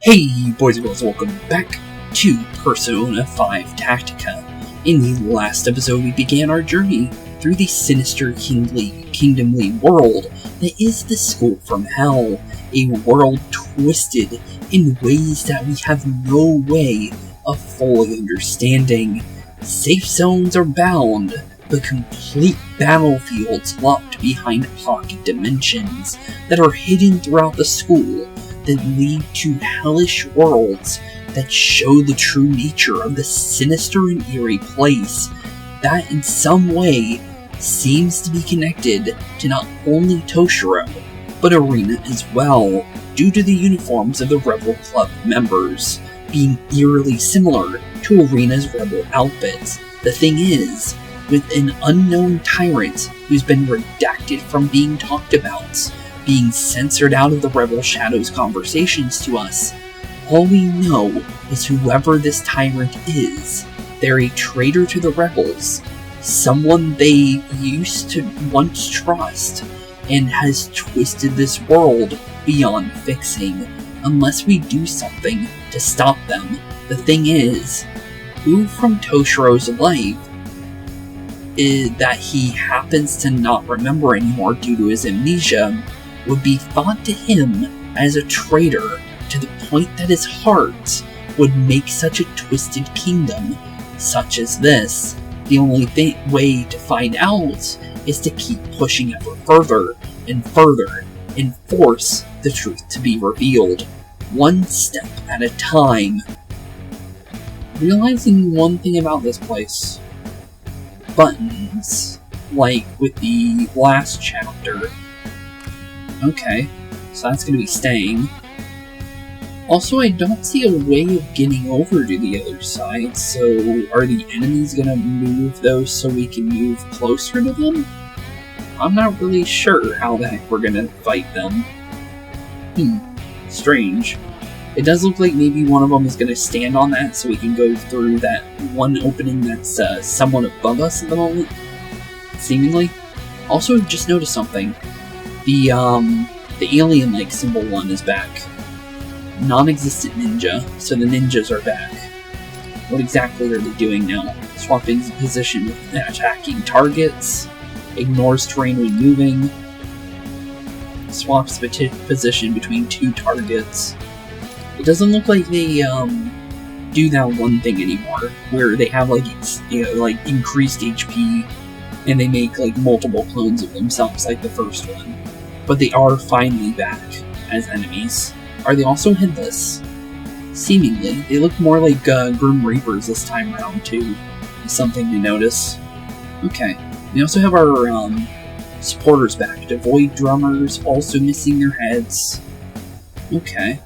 Hey boys and girls, welcome back to Persona 5 Tactica. In the last episode we began our journey through the sinister kingdomly world that is the School from Hell, a world twisted in ways that we have no way of fully understanding. Safe zones are bound, but complete battlefields locked behind pocket dimensions that are hidden throughout the school that lead to hellish worlds that show the true nature of the sinister and eerie place that in some way seems to be connected to not only Toshiro, but Erina as well, due to the uniforms of the Rebel Club members being eerily similar to Erina's Rebel outfits. The thing is, with an unknown tyrant who's been redacted from being talked about, being censored out of the Rebel Shadows conversations to us, all we know is whoever this tyrant is, they're a traitor to the Rebels, someone they used to once trust, and has twisted this world beyond fixing, unless we do something to stop them. The thing is, who from Toshiro's life is that he happens to not remember anymore due to his amnesia, would be thought to him as a traitor to the point that his heart would make such a twisted kingdom such as this. The only way to find out is to keep pushing ever further and further and force the truth to be revealed, one step at a time. Realizing one thing about this place: buttons, like with the last chapter. Okay, so that's going to be staying. Also, I don't see a way of getting over to the other side, so are the enemies going to move those so we can move closer to them? I'm not really sure how the heck we're going to fight them. Strange. It does look like maybe one of them is going to stand on that so we can go through that one opening that's somewhat above us at the moment, seemingly. Also, just noticed something. The alien-like symbol one is back. Non-existent ninja, so the ninjas are back. What exactly are they doing now? Swapping position with attacking targets, ignores terrain when moving, swaps position between two targets. It doesn't look like they do that one thing anymore, where they have like increased HP, and they make like multiple clones of themselves like the first one. But they are finally back as enemies. Are they also headless? Seemingly. They look more like Grim Reapers this time around too. Something to notice. Okay. We also have our supporters back. Devoid drummers also missing their heads. Okay.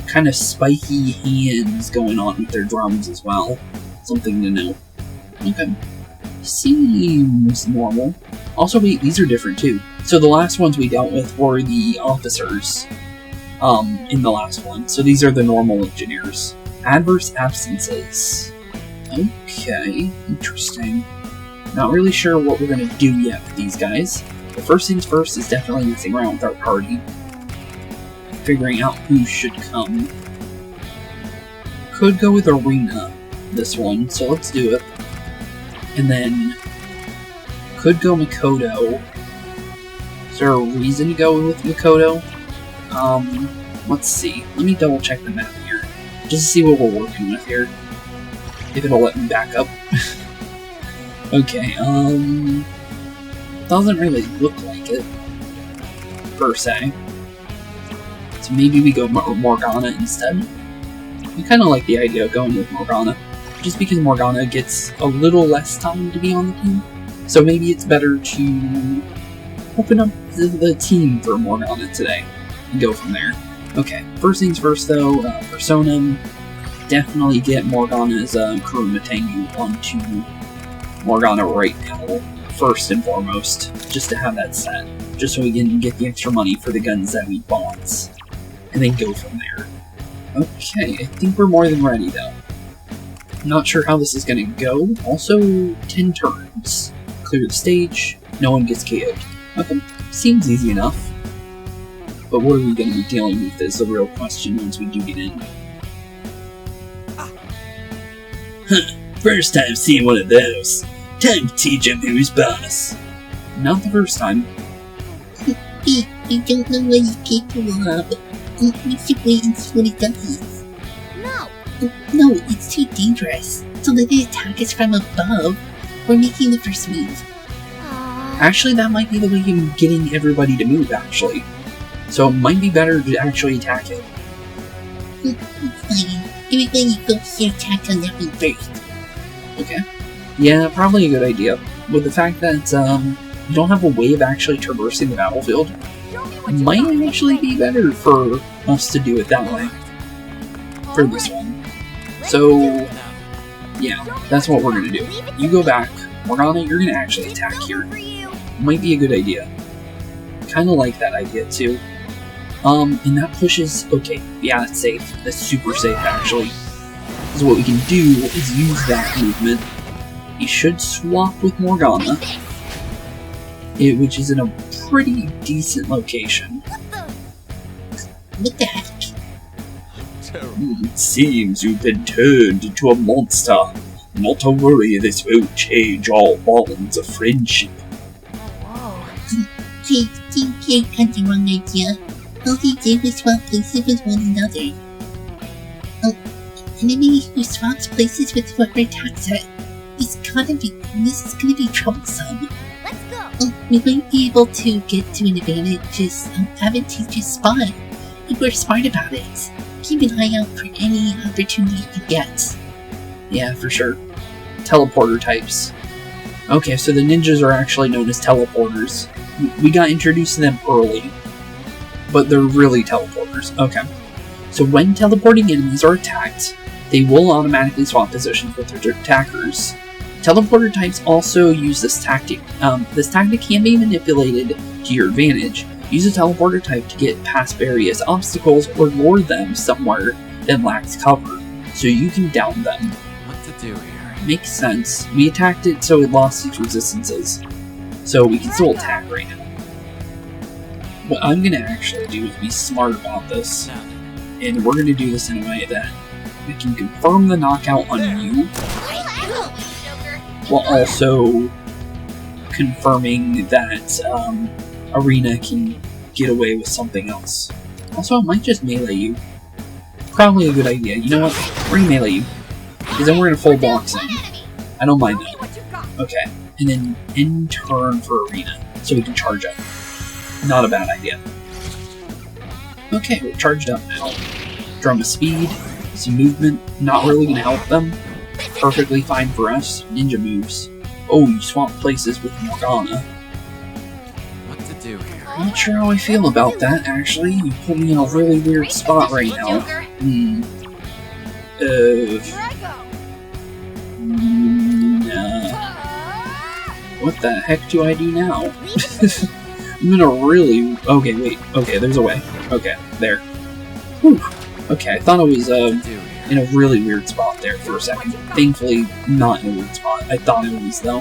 Kind of spiky hands going on with their drums as well. Something to note. Okay. Seems normal. Also, wait, these are different too. So the last ones we dealt with were the officers in the last one. So these are the normal engineers. Adverse absences. Okay, interesting. Not really sure what we're going to do yet with these guys. The first things first is definitely messing around with our party. Figuring out who should come. Could go with Erina, this one, so let's do it. And then could go Makoto. Is there a reason to go with Makoto? Let's see. Let me double check the map here, just to see what we're working with here. If it'll let me back up. Okay, doesn't really look like it, per se. So maybe we go Morgana instead. I kind of like the idea of going with Morgana, just because Morgana gets a little less time to be on the team. So maybe it's better to open up the team for Morgana today and go from there. Okay, first things first though, Persona, definitely get Morgana's Kuruma Tengu onto Morgana right now, first and foremost, just to have that set, just so we can get the extra money for the guns that we bought, and then go from there. Okay, I think we're more than ready though. Not sure how this is gonna go. Also, 10 turns. Clear the stage, no one gets KO'd. Okay, seems easy enough. But what are we going to be dealing with is the real question once we do get in. Huh, first time seeing one of those. Time to teach him who's boss. Not the first time. You don't know what he's capable of. We should wait and see what he does. No! No, it's too dangerous. So let it attack us from above. We're making the first move. Actually, that might be the way of getting everybody to move, actually. So it might be better to actually attack it. Fine. Everybody go here attack on that one first. Okay. Yeah, probably a good idea. With the fact that, you don't have a way of actually traversing the battlefield, it might actually be better for us to do it that way. For this one. So, yeah, that's what we're gonna do. You go back. Morgana, you're gonna actually attack here. Might be a good idea. Kinda like that idea, too. And that pushes... Okay, yeah, it's safe. That's super safe, actually. So what we can do is use that movement. You should swap with Morgana, which is in a pretty decent location. What the heck? It seems you've been turned into a monster. Not to worry, this won't change our bonds of friendship. Hey, you had the wrong idea. All he did was swap places with one another. Enemy who swaps places with whoever attacks it. This is gonna be troublesome. Let's go! We might be able to get to an advantageous spot if we're smart about it. Keep an eye out for any opportunity you get. Yeah, for sure. Teleporter types. Okay, so the ninjas are actually known as teleporters. We got introduced to them early, but they're really teleporters. Okay. So when teleporting enemies are attacked, they will automatically swap positions with their attackers. Teleporter types also use this tactic. This tactic can be manipulated to your advantage. Use a teleporter type to get past various obstacles or lure them somewhere that lacks cover, so you can down them. What to do here? Makes sense. We attacked it so it lost its resistances, so we can still attack right now. What I'm gonna actually do is be smart about this, and we're gonna do this in a way that we can confirm the knockout on you, while also confirming that Erina can get away with something else. Also, I might just melee you. Probably a good idea. You know what? We're gonna melee you, because then we're gonna full box in. I don't mind that. Okay, and then end turn for Erina, so we can charge up. Not a bad idea. Okay, we're charged up now. Drum of speed, some movement, not really gonna help them. Perfectly fine for us. Ninja moves. Oh, you swap places with Morgana. What to do here? I'm not sure how I feel about that, actually. You put me in a really weird spot right now. What the heck do I do now? I'm in a really... Okay, wait. Okay, there's a way. Okay, there. Whew. Okay, I thought I was in a really weird spot there for a second. Thankfully, not in a weird spot. I thought it was, though.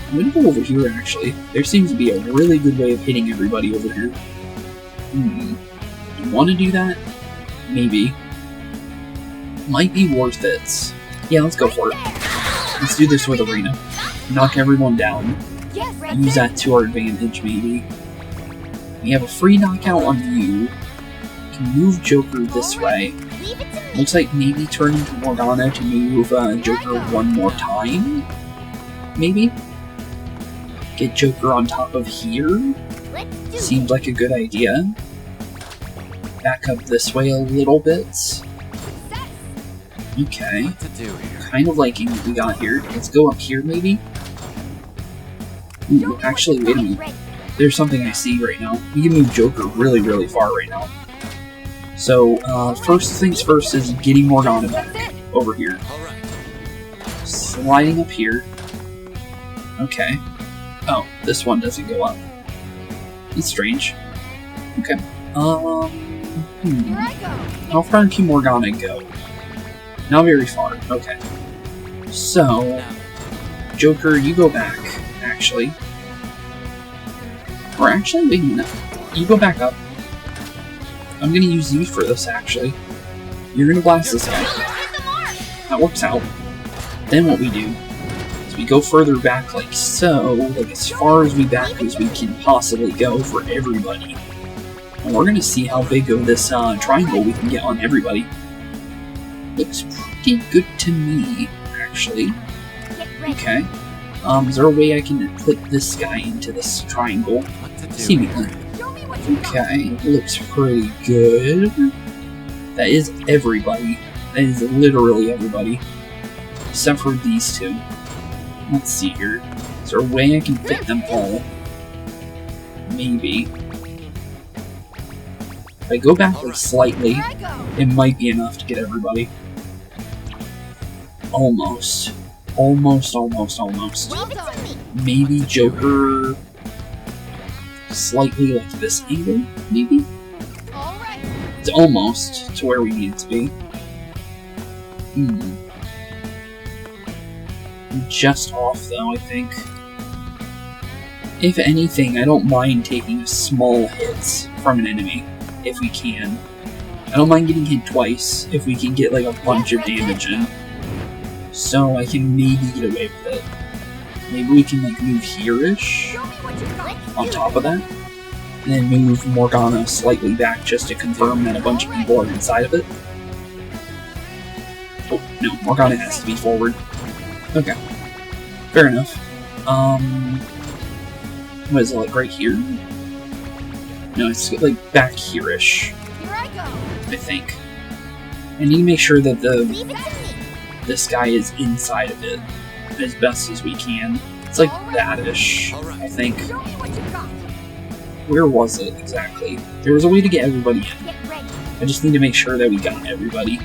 I'm gonna go over here, actually. There seems to be a really good way of hitting everybody over here. Do you want to do that? Maybe. Might be worth it. Yeah, let's go for it. Let's do this with Erina. Knock everyone down. Use that to our advantage, maybe. We have a free knockout on you. Can move Joker this way. Looks like maybe turn into Morgana to move Joker one more time? Maybe? Get Joker on top of here? Seems like a good idea. Back up this way a little bit. Okay. Kind of liking what we got here. Let's go up here, maybe? Ooh, actually, wait a minute. There's something I see right now. We can move Joker really, really far right now. So, first things first is getting Morgana back over here. Sliding up here. Okay. Oh, this one doesn't go up. It's strange. Okay. How far can Morgana go? Not very far. Okay. So, Joker, you go back, actually. Or actually, wait a minute. You go back up. I'm gonna use you for this, actually. You're gonna blast this guy. That works out. Then what we do is we go further back like so, like as far as we back as we can possibly go for everybody. And we're gonna see how big of this triangle we can get on everybody. Looks pretty good to me, actually. Okay. Is there a way I can put this guy into this triangle? Seemingly. Okay, looks pretty good. That is everybody. That is literally everybody. Except for these two. Let's see here. Is there a way I can fit them all? Maybe. If I go back like slightly, it might be enough to get everybody. Almost. Almost. Maybe Joker slightly like this angle, maybe? It's almost to where we need it to be. Just off though, I think. If anything, I don't mind taking small hits from an enemy, if we can. I don't mind getting hit twice, if we can get like a bunch of damage in. So I can maybe get away with it. Maybe we can like move here-ish on top of that. And then move Morgana slightly back just to confirm that a bunch of people are inside of it. Oh, no, Morgana has to be forward. Okay. Fair enough. What is it, like right here? No, it's like back here-ish. I think. I need to make sure that this guy is inside of it as best as we can. It's like that-ish, I think. Where was it exactly? There was a way to get everybody in. I just need to make sure that we got everybody.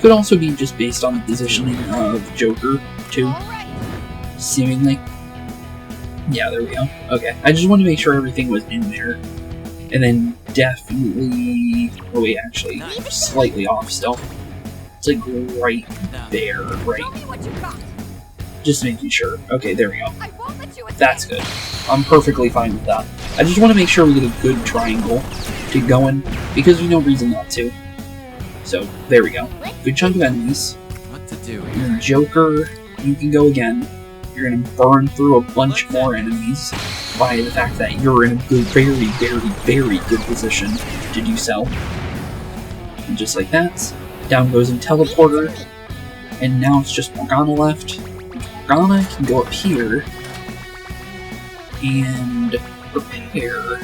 Could also be just based on the positioning of Joker, too. Seemingly. Yeah, there we go. Okay, I just wanted to make sure everything was in there. And then definitely... Oh wait, actually, slightly off still. It's like right there, right? Just making sure. Okay, there we go. That's good. I'm perfectly fine with that. I just want to make sure we get a good triangle to go in, because there's no reason not to. So, there we go. Good chunk of enemies. What to do here? Joker, you can go again. You're gonna burn through a bunch more enemies by the fact that you're in a good, very good position to do so. And just like that, down goes in Teleporter, and now it's just Morgana left. Morgana can go up here and prepare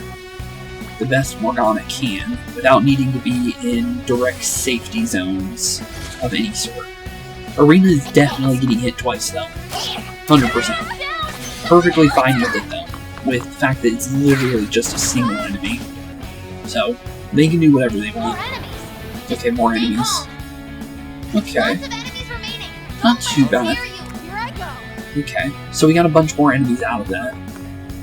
the best Morgana can without needing to be in direct safety zones of any sort. Erina is definitely getting hit twice though. 100%. Perfectly fine with it though, with the fact that it's literally just a single enemy. So, they can do whatever they want. Okay, more enemies. Okay. Not too bad. Okay, so we got a bunch more enemies out of that.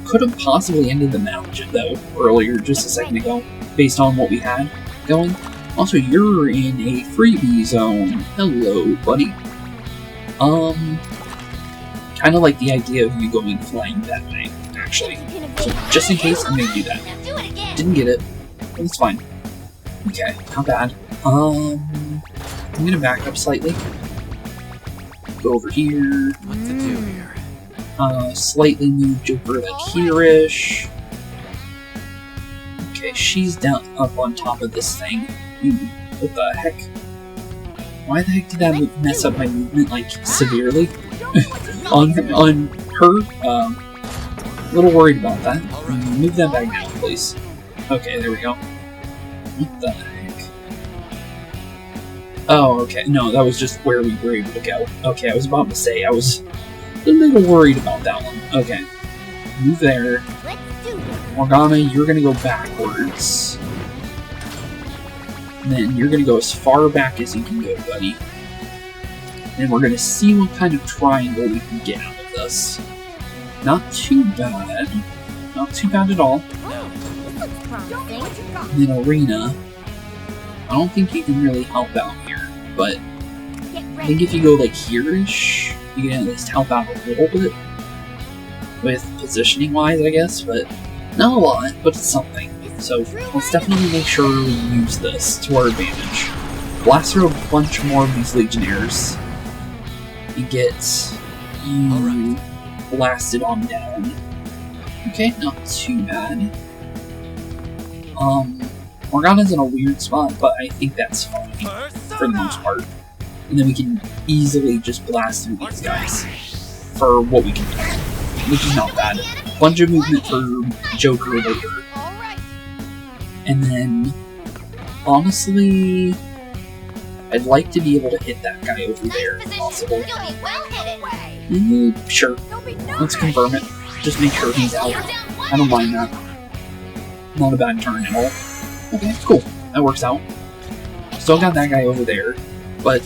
Could have possibly ended the map though, earlier, just a second ago, based on what we had going. Also, you're in a freebie zone. Hello, buddy. Kind of like the idea of you going flying that way, actually. So, just in case, I'm gonna do that. Didn't get it, but it's fine. Okay, not bad. I'm gonna back up slightly. Go over here. What to do here? Slightly move Joker like here-ish. Okay, she's down up on top of this thing. What the heck? Why the heck did that mess up my movement, like, severely? on her? A little worried about that. Move that back down, please. Okay, there we go. What the heck? Oh, okay. No, that was just where we were able to go. Okay, I was about to say, I was a little worried about that one. Okay. Move there. Morgana, you're gonna go backwards. And then you're gonna go as far back as you can go, buddy. And we're gonna see what kind of triangle we can get out of this. Not too bad. Not too bad at all. And then Erina, I don't think you can really help out here, but I think if you go like here-ish, you can at least help out a little bit. With positioning-wise, I guess, but not a lot, but it's something. So let's definitely make sure we use this to our advantage. Blast through a bunch more of these legionnaires. You get you blasted on down. Okay, not too bad. Morgana's in a weird spot, but I think that's fine for the most part. And then we can easily just blast through these guys for what we can do, which is not bad. Bunch of movement for Joker later. And then, honestly, I'd like to be able to hit that guy over there if possible. Sure. Let's confirm it. Just make sure he's out. I don't mind that. Not a bad turn at all. Okay, cool. That works out. Still got that guy over there, but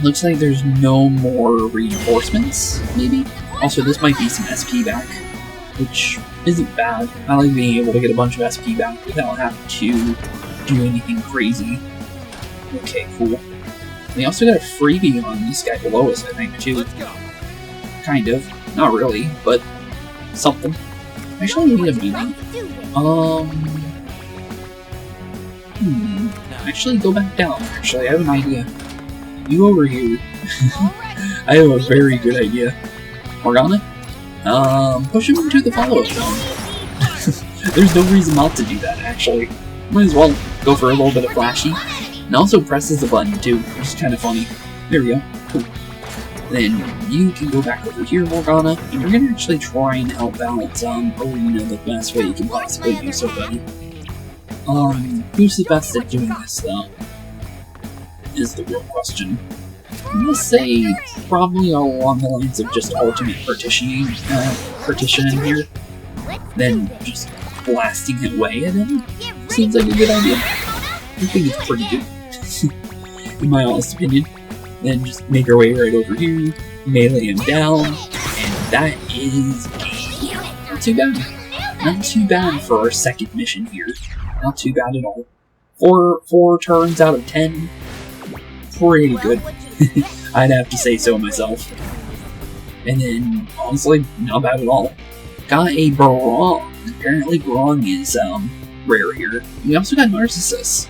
looks like there's no more reinforcements, maybe? Also, this might be some SP back, which isn't bad. I like being able to get a bunch of SP back without having to do anything crazy. Okay, cool. We also got a freebie on this guy below us, I think, too. Kind of. Not really, but something. Actually, I need a meeting. Actually, go back down. Actually, I have an idea. You over here. I have a very good idea. Morgana? Push him into the follow-up zone. There's no reason not to do that, actually. Might as well go for a little bit of flashy. And also presses the button, too, which is kind of funny. There we go. Cool. Then you can go back over here, Morgana, and you're gonna actually try and help out Erina the best way you can possibly do so, buddy. Who's the best at doing this, though? Is the real question. I'm gonna say probably along the lines of just ultimate partitioning here. Then just blasting it away at him. Seems like a good idea. I think it's pretty good. In my honest opinion. Then just make our way right over here, melee him down, and that is game. Not too bad. Not too bad for our second mission here. Not too bad at all. Four turns out of 10. Pretty good. I'd have to say so myself. And then, honestly, not bad at all. Got a Barong. Apparently Barong is rare here. We also got Narcissus.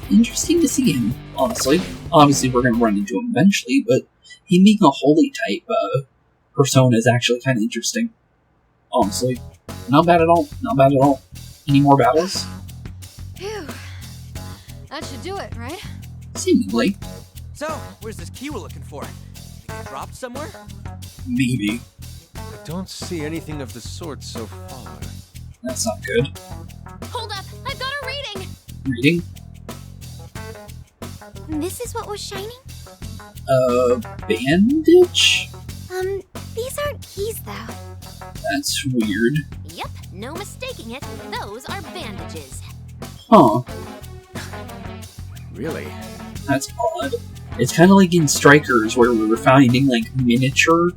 Interesting to see him, honestly. Obviously, we're going to run into him eventually, but him being a holy type persona is actually kind of interesting. Honestly. Not bad at all. Not bad at all. Any more battles? Phew. That should do it, right? Seemingly. So, where's this key we're looking for? Did it get dropped somewhere? Maybe. I don't see anything of the sort so far. That's not good. Hold up! I've got a reading! Reading? This is what was shining? Bandage? These aren't keys, though. That's weird. Yep, no mistaking it. Those are bandages. Huh. Really? That's odd. It's kind of like in Strikers, where we were finding, like, miniature,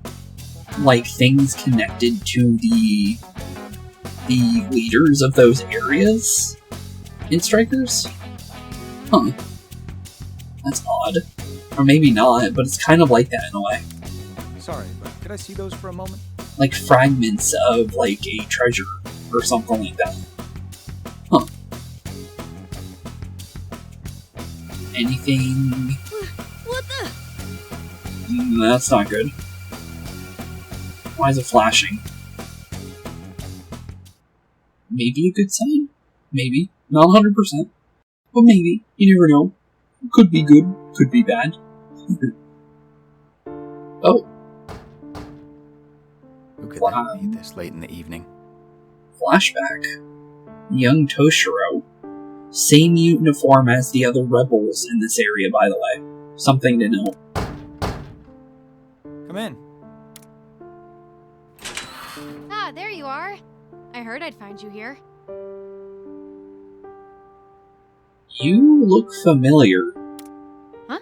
like, things connected to the leaders of those areas in Strikers. Huh. That's odd. Or maybe not, but it's kind of like that in a way. Sorry, but could I see those for a moment? Like fragments of, like, a treasure or something like that. Huh. Anything? What the? That's not good. Why is it flashing? Maybe a good sign? Maybe. Not 100%. But maybe. You never know. Could be good. Could be bad. Oh. Who could that be this late in the evening? Flashback. Young Toshiro. Same uniform as the other rebels in this area, by the way. Something to know. Come in. Ah, there you are. I heard I'd find you here. You look familiar. Huh?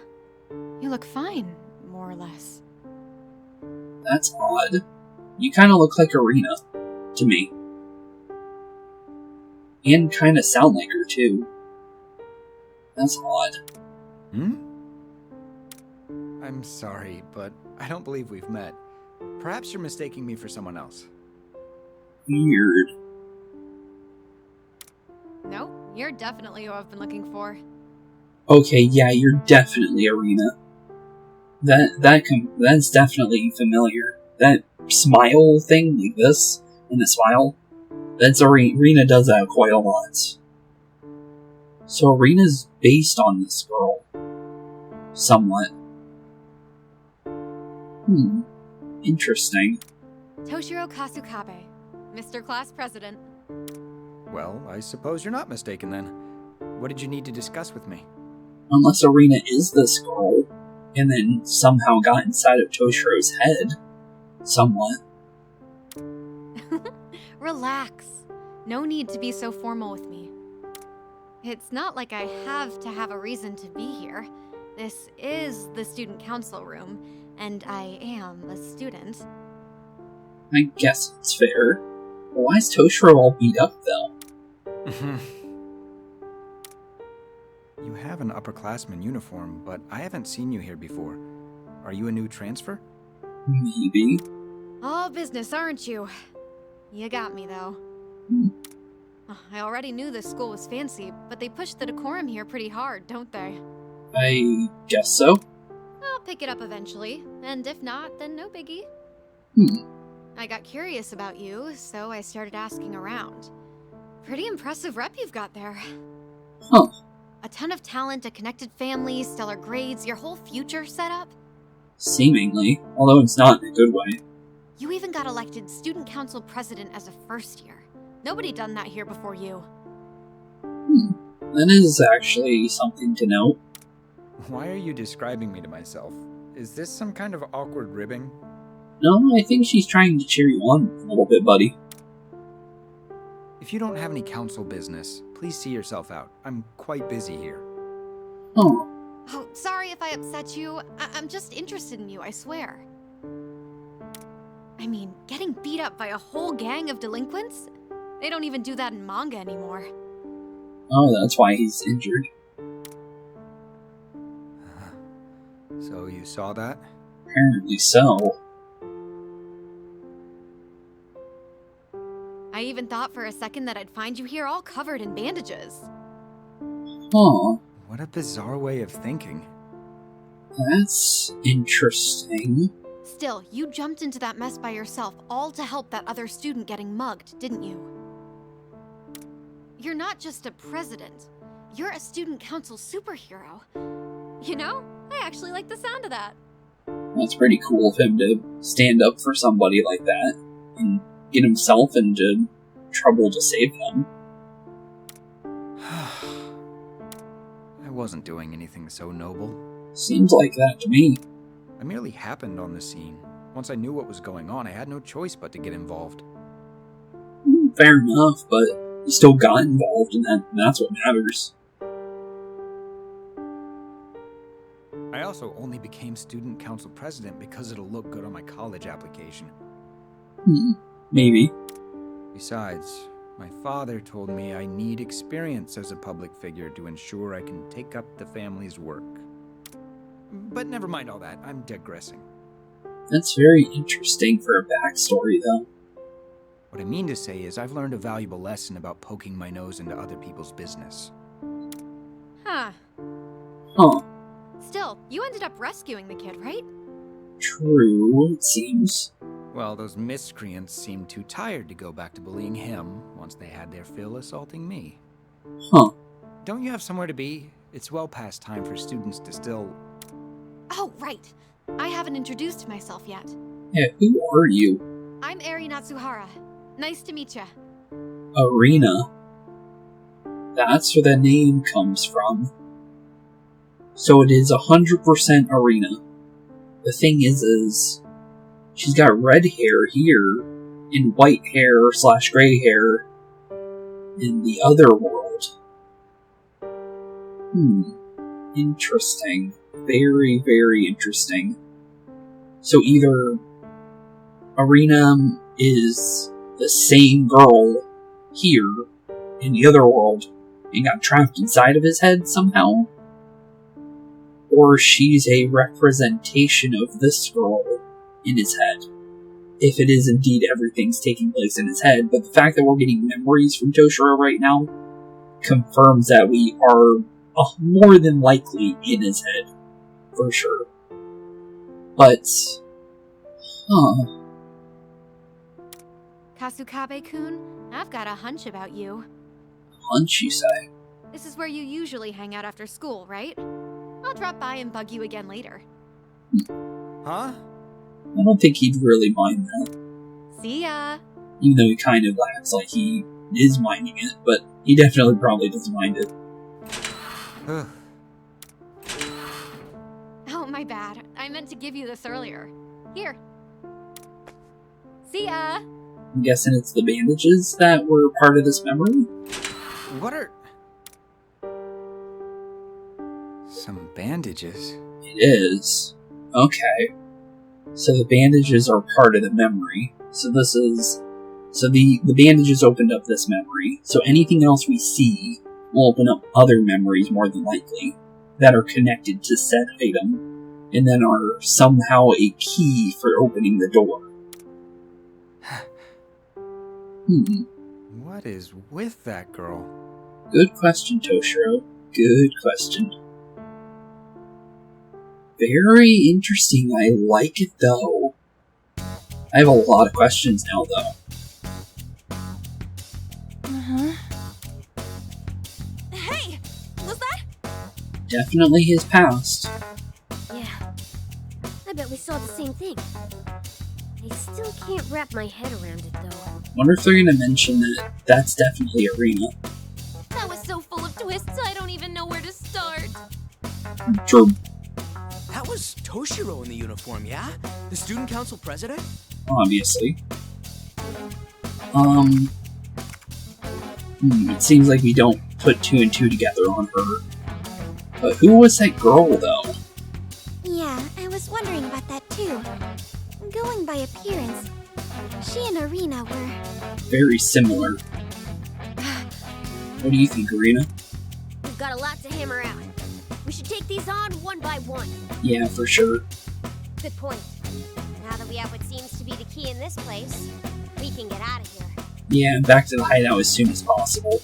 You look fine, more or less. That's odd. You kind of look like Erina, to me. And kind of sound like her, too. That's odd. I'm sorry, but I don't believe we've met. Perhaps you're mistaking me for someone else. Weird. No, you're definitely who I've been looking for. Okay, yeah, you're definitely Erina. That's definitely familiar. That smile thing, like this, and the smile, that's Erina does that quite a lot. So Erina's based on this girl. Somewhat. Interesting. Toshiro Kasukabe, Mr. Class President. Well, I suppose you're not mistaken then. What did you need to discuss with me? Unless Erina is this girl, and then somehow got inside of Toshiro's head. Somewhat. Relax. No need to be so formal with me. It's not like I have to have a reason to be here. This is the student council room, and I am a student. I guess it's fair. But why is Toshiro all beat up, though? You have an upperclassman uniform, but I haven't seen you here before. Are you a new transfer? Maybe. All business, aren't you? You got me, though. I already knew this school was fancy, but they push the decorum here pretty hard, don't they? I guess so. I'll pick it up eventually, and if not, then no biggie. I got curious about you, so I started asking around. Pretty impressive rep you've got there. Huh. A ton of talent, a connected family, stellar grades, your whole future set up? Seemingly, although it's not in a good way. You even got elected student council president as a first year. Nobody done that here before you. That is actually something to note. Why are you describing me to myself? Is this some kind of awkward ribbing? No, I think she's trying to cheer you on a little bit, buddy. If you don't have any council business, please see yourself out. I'm quite busy here. Oh. Oh, sorry if I upset you. I'm just interested in you, I swear. I mean, getting beat up by a whole gang of delinquents? They don't even do that in manga anymore. Oh, that's why he's injured. So you saw that? Apparently so. I even thought for a second that I'd find you here all covered in bandages. Huh. What a bizarre way of thinking. That's interesting. Still, you jumped into that mess by yourself, all to help that other student getting mugged, didn't you? You're not just a president. You're a student council superhero. You know, I actually like the sound of that. That's pretty cool of him to stand up for somebody like that and get himself into trouble to save them. I wasn't doing anything so noble. Seems like that to me. I merely happened on the scene. Once I knew what was going on, I had no choice but to get involved. Fair enough, but you still got involved, and that's what matters. I also only became student council president because it'll look good on my college application. Maybe. Besides, my father told me I need experience as a public figure to ensure I can take up the family's work. But never mind all that, I'm digressing. That's very interesting for a backstory, though. What I mean to say is I've learned a valuable lesson about poking my nose into other people's business. Huh. Still, you ended up rescuing the kid, right? True, it seems. Well, those miscreants seemed too tired to go back to bullying him once they had their fill assaulting me. Don't you have somewhere to be? It's well past time for students to still... Oh, right. I haven't introduced myself yet. Yeah, who are you? I'm Erina Tsuhara. Nice to meet ya. Erina. That's where the name comes from. So it is 100% Erina. The thing is she's got red hair here, and white hair / gray hair in the other world. Interesting. Very, very interesting. So either Erina is the same girl here in the other world and got trapped inside of his head somehow, or she's a representation of this girl in his head. If it is indeed everything's taking place in his head, but the fact that we're getting memories from Toshiro right now confirms that we are more than likely in his head. For sure. But, Kasukabe-kun, I've got a hunch about you. Hunch, you say? This is where you usually hang out after school, right? I'll drop by and bug you again later. Huh? I don't think he'd really mind that. See ya! Even though he kind of acts like he is minding it, but he definitely probably doesn't mind it. Oh, my bad. I meant to give you this earlier. Here. See ya! I'm guessing it's the bandages that were part of this memory? What are... Some bandages? It is. Okay. So the bandages are part of the memory. So this is... So the bandages opened up this memory. So anything else we see will open up other memories, more than likely, that are connected to said item, and then are somehow a key for opening the door. What is with that girl? Good question, Toshiro. Good question. Very interesting. I like it, though. I have a lot of questions now, though. Hey! Was that? Definitely his past. Yeah. I bet we saw the same thing. I still can't wrap my head around it, though. Wonder if they're gonna mention that that's definitely Erina. That was so full of twists, I don't even know where to start. True. That was Toshiro in the uniform, yeah? The student council president? Obviously. It seems like we don't put two and two together on her. But who was that girl, though? Yeah, I was wondering about that too. Going by appearance, she and Erina were... Very similar. What do you think, Erina? We've got a lot to hammer out. We should take these on one by one. Yeah, for sure. Good point. Now that we have what seems to be the key in this place, we can get out of here. Yeah, and back to the hideout as soon as possible.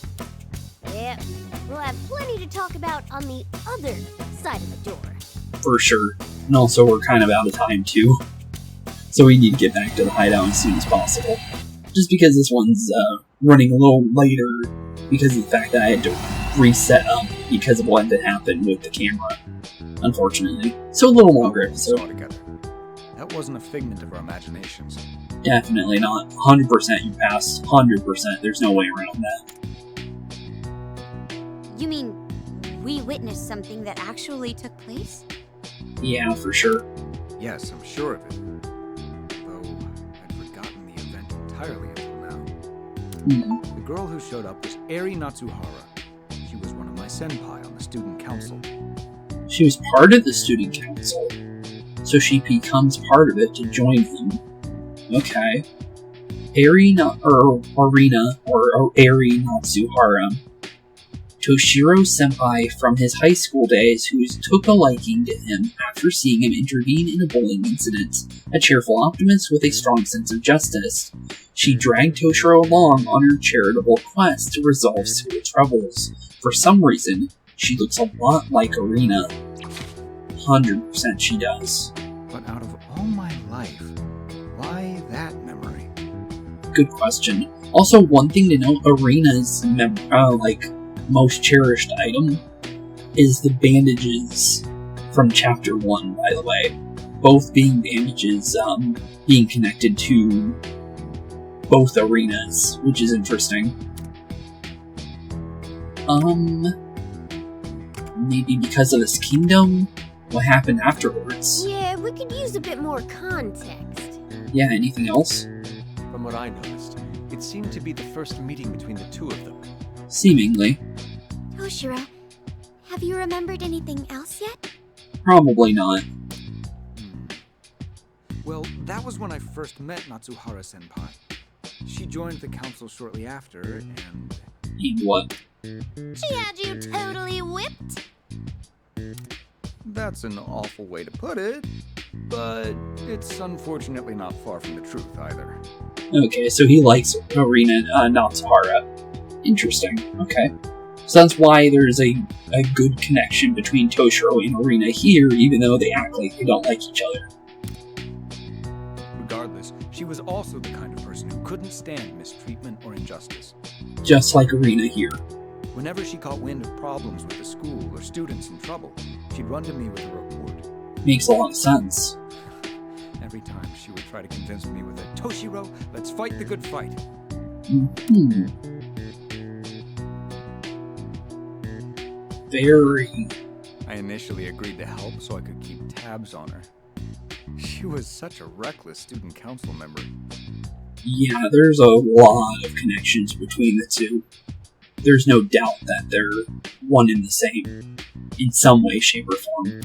Yep. We'll have plenty to talk about on the other side of the door. For sure. And also, we're kind of out of time, too. So we need to get back to the hideout as soon as possible. Just because this one's running a little later because of the fact that I had to reset up because of what had happened with the camera. Unfortunately. So a little longer episode. Together. That wasn't a figment of our imaginations. Definitely not. 100% you passed. 100%. There's no way around that. You mean we witnessed something that actually took place? Yeah, for sure. Yes, I'm sure of it. Though I'd forgotten the event entirely until now. The girl who showed up was Eri Natsuhara. She was one of my senpai on the student council. She was part of the student council, so she becomes part of it to join him. Okay. Erina or Eri Natsuhara. Toshiro senpai from his high school days who took a liking to him after seeing him intervene in a bullying incident. A cheerful optimist with a strong sense of justice. She dragged Toshiro along on her charitable quest to resolve school troubles. For some reason, she looks a lot like Erina. 100% she does. But out of all my life, why that memory? Good question. Also, one thing to note, Erina's most cherished item is the bandages from Chapter 1, by the way. Both being bandages, being connected to both Erinas, which is interesting. Maybe because of this kingdom? What happened afterwards? Yeah, we could use a bit more context. Yeah, anything else? From what I noticed, it seemed to be the first meeting between the two of them. Seemingly. Toshiro, have you remembered anything else yet? Probably not. Well, that was when I first met Natsuhara-senpai. She joined the council shortly after, and... And what? She had you totally whipped? That's an awful way to put it, but it's unfortunately not far from the truth either. Okay, so he likes Erina Natsuhara. Interesting, okay. So that's why there's a good connection between Toshiro and Erina here, even though they act like they don't like each other. Regardless, she was also the kind of person who couldn't stand mistreatment or injustice. Just like Erina here. Whenever she caught wind of problems with the school or students in trouble, she'd run to me with a report. Makes a lot of sense. Every time she would try to convince me with a Toshiro, let's fight the good fight. Mm-hmm. Very. I initially agreed to help so I could keep tabs on her. She was such a reckless student council member. Yeah, there's a lot of connections between the two. There's no doubt that they're one and the same, in some way, shape, or form.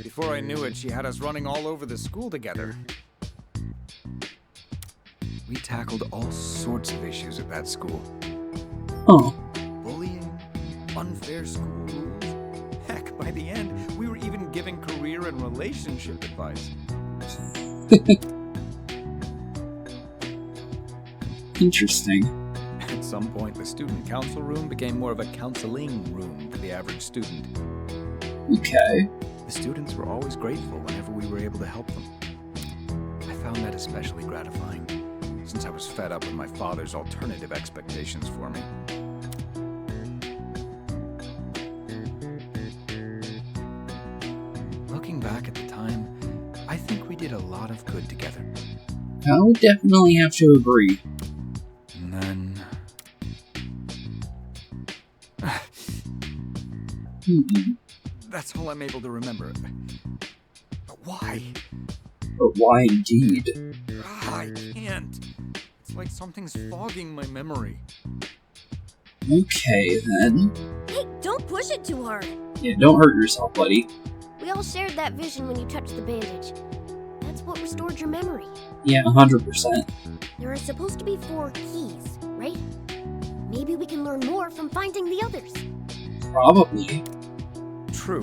Before I knew it, she had us running all over the school together. We tackled all sorts of issues at that school. Oh. Bullying, unfair school rules. Heck, by the end, we were even giving career and relationship advice. Interesting. At some point, the student council room became more of a counseling room for the average student. Okay. The students were always grateful whenever we were able to help them. I found that especially gratifying, since I was fed up with my father's alternative expectations for me. Looking back at the time, I think we did a lot of good together. I would definitely have to agree. And then... That's all I'm able to remember. But why? But why indeed? I can't. It's like something's fogging my memory. Okay, then. Hey, don't push it too hard. Yeah, don't hurt yourself, buddy. We all shared that vision when you touched the bandage. That's what restored your memory. Yeah, 100%. There are supposed to be 4 keys, right? Maybe we can learn more from finding the others. Probably. True.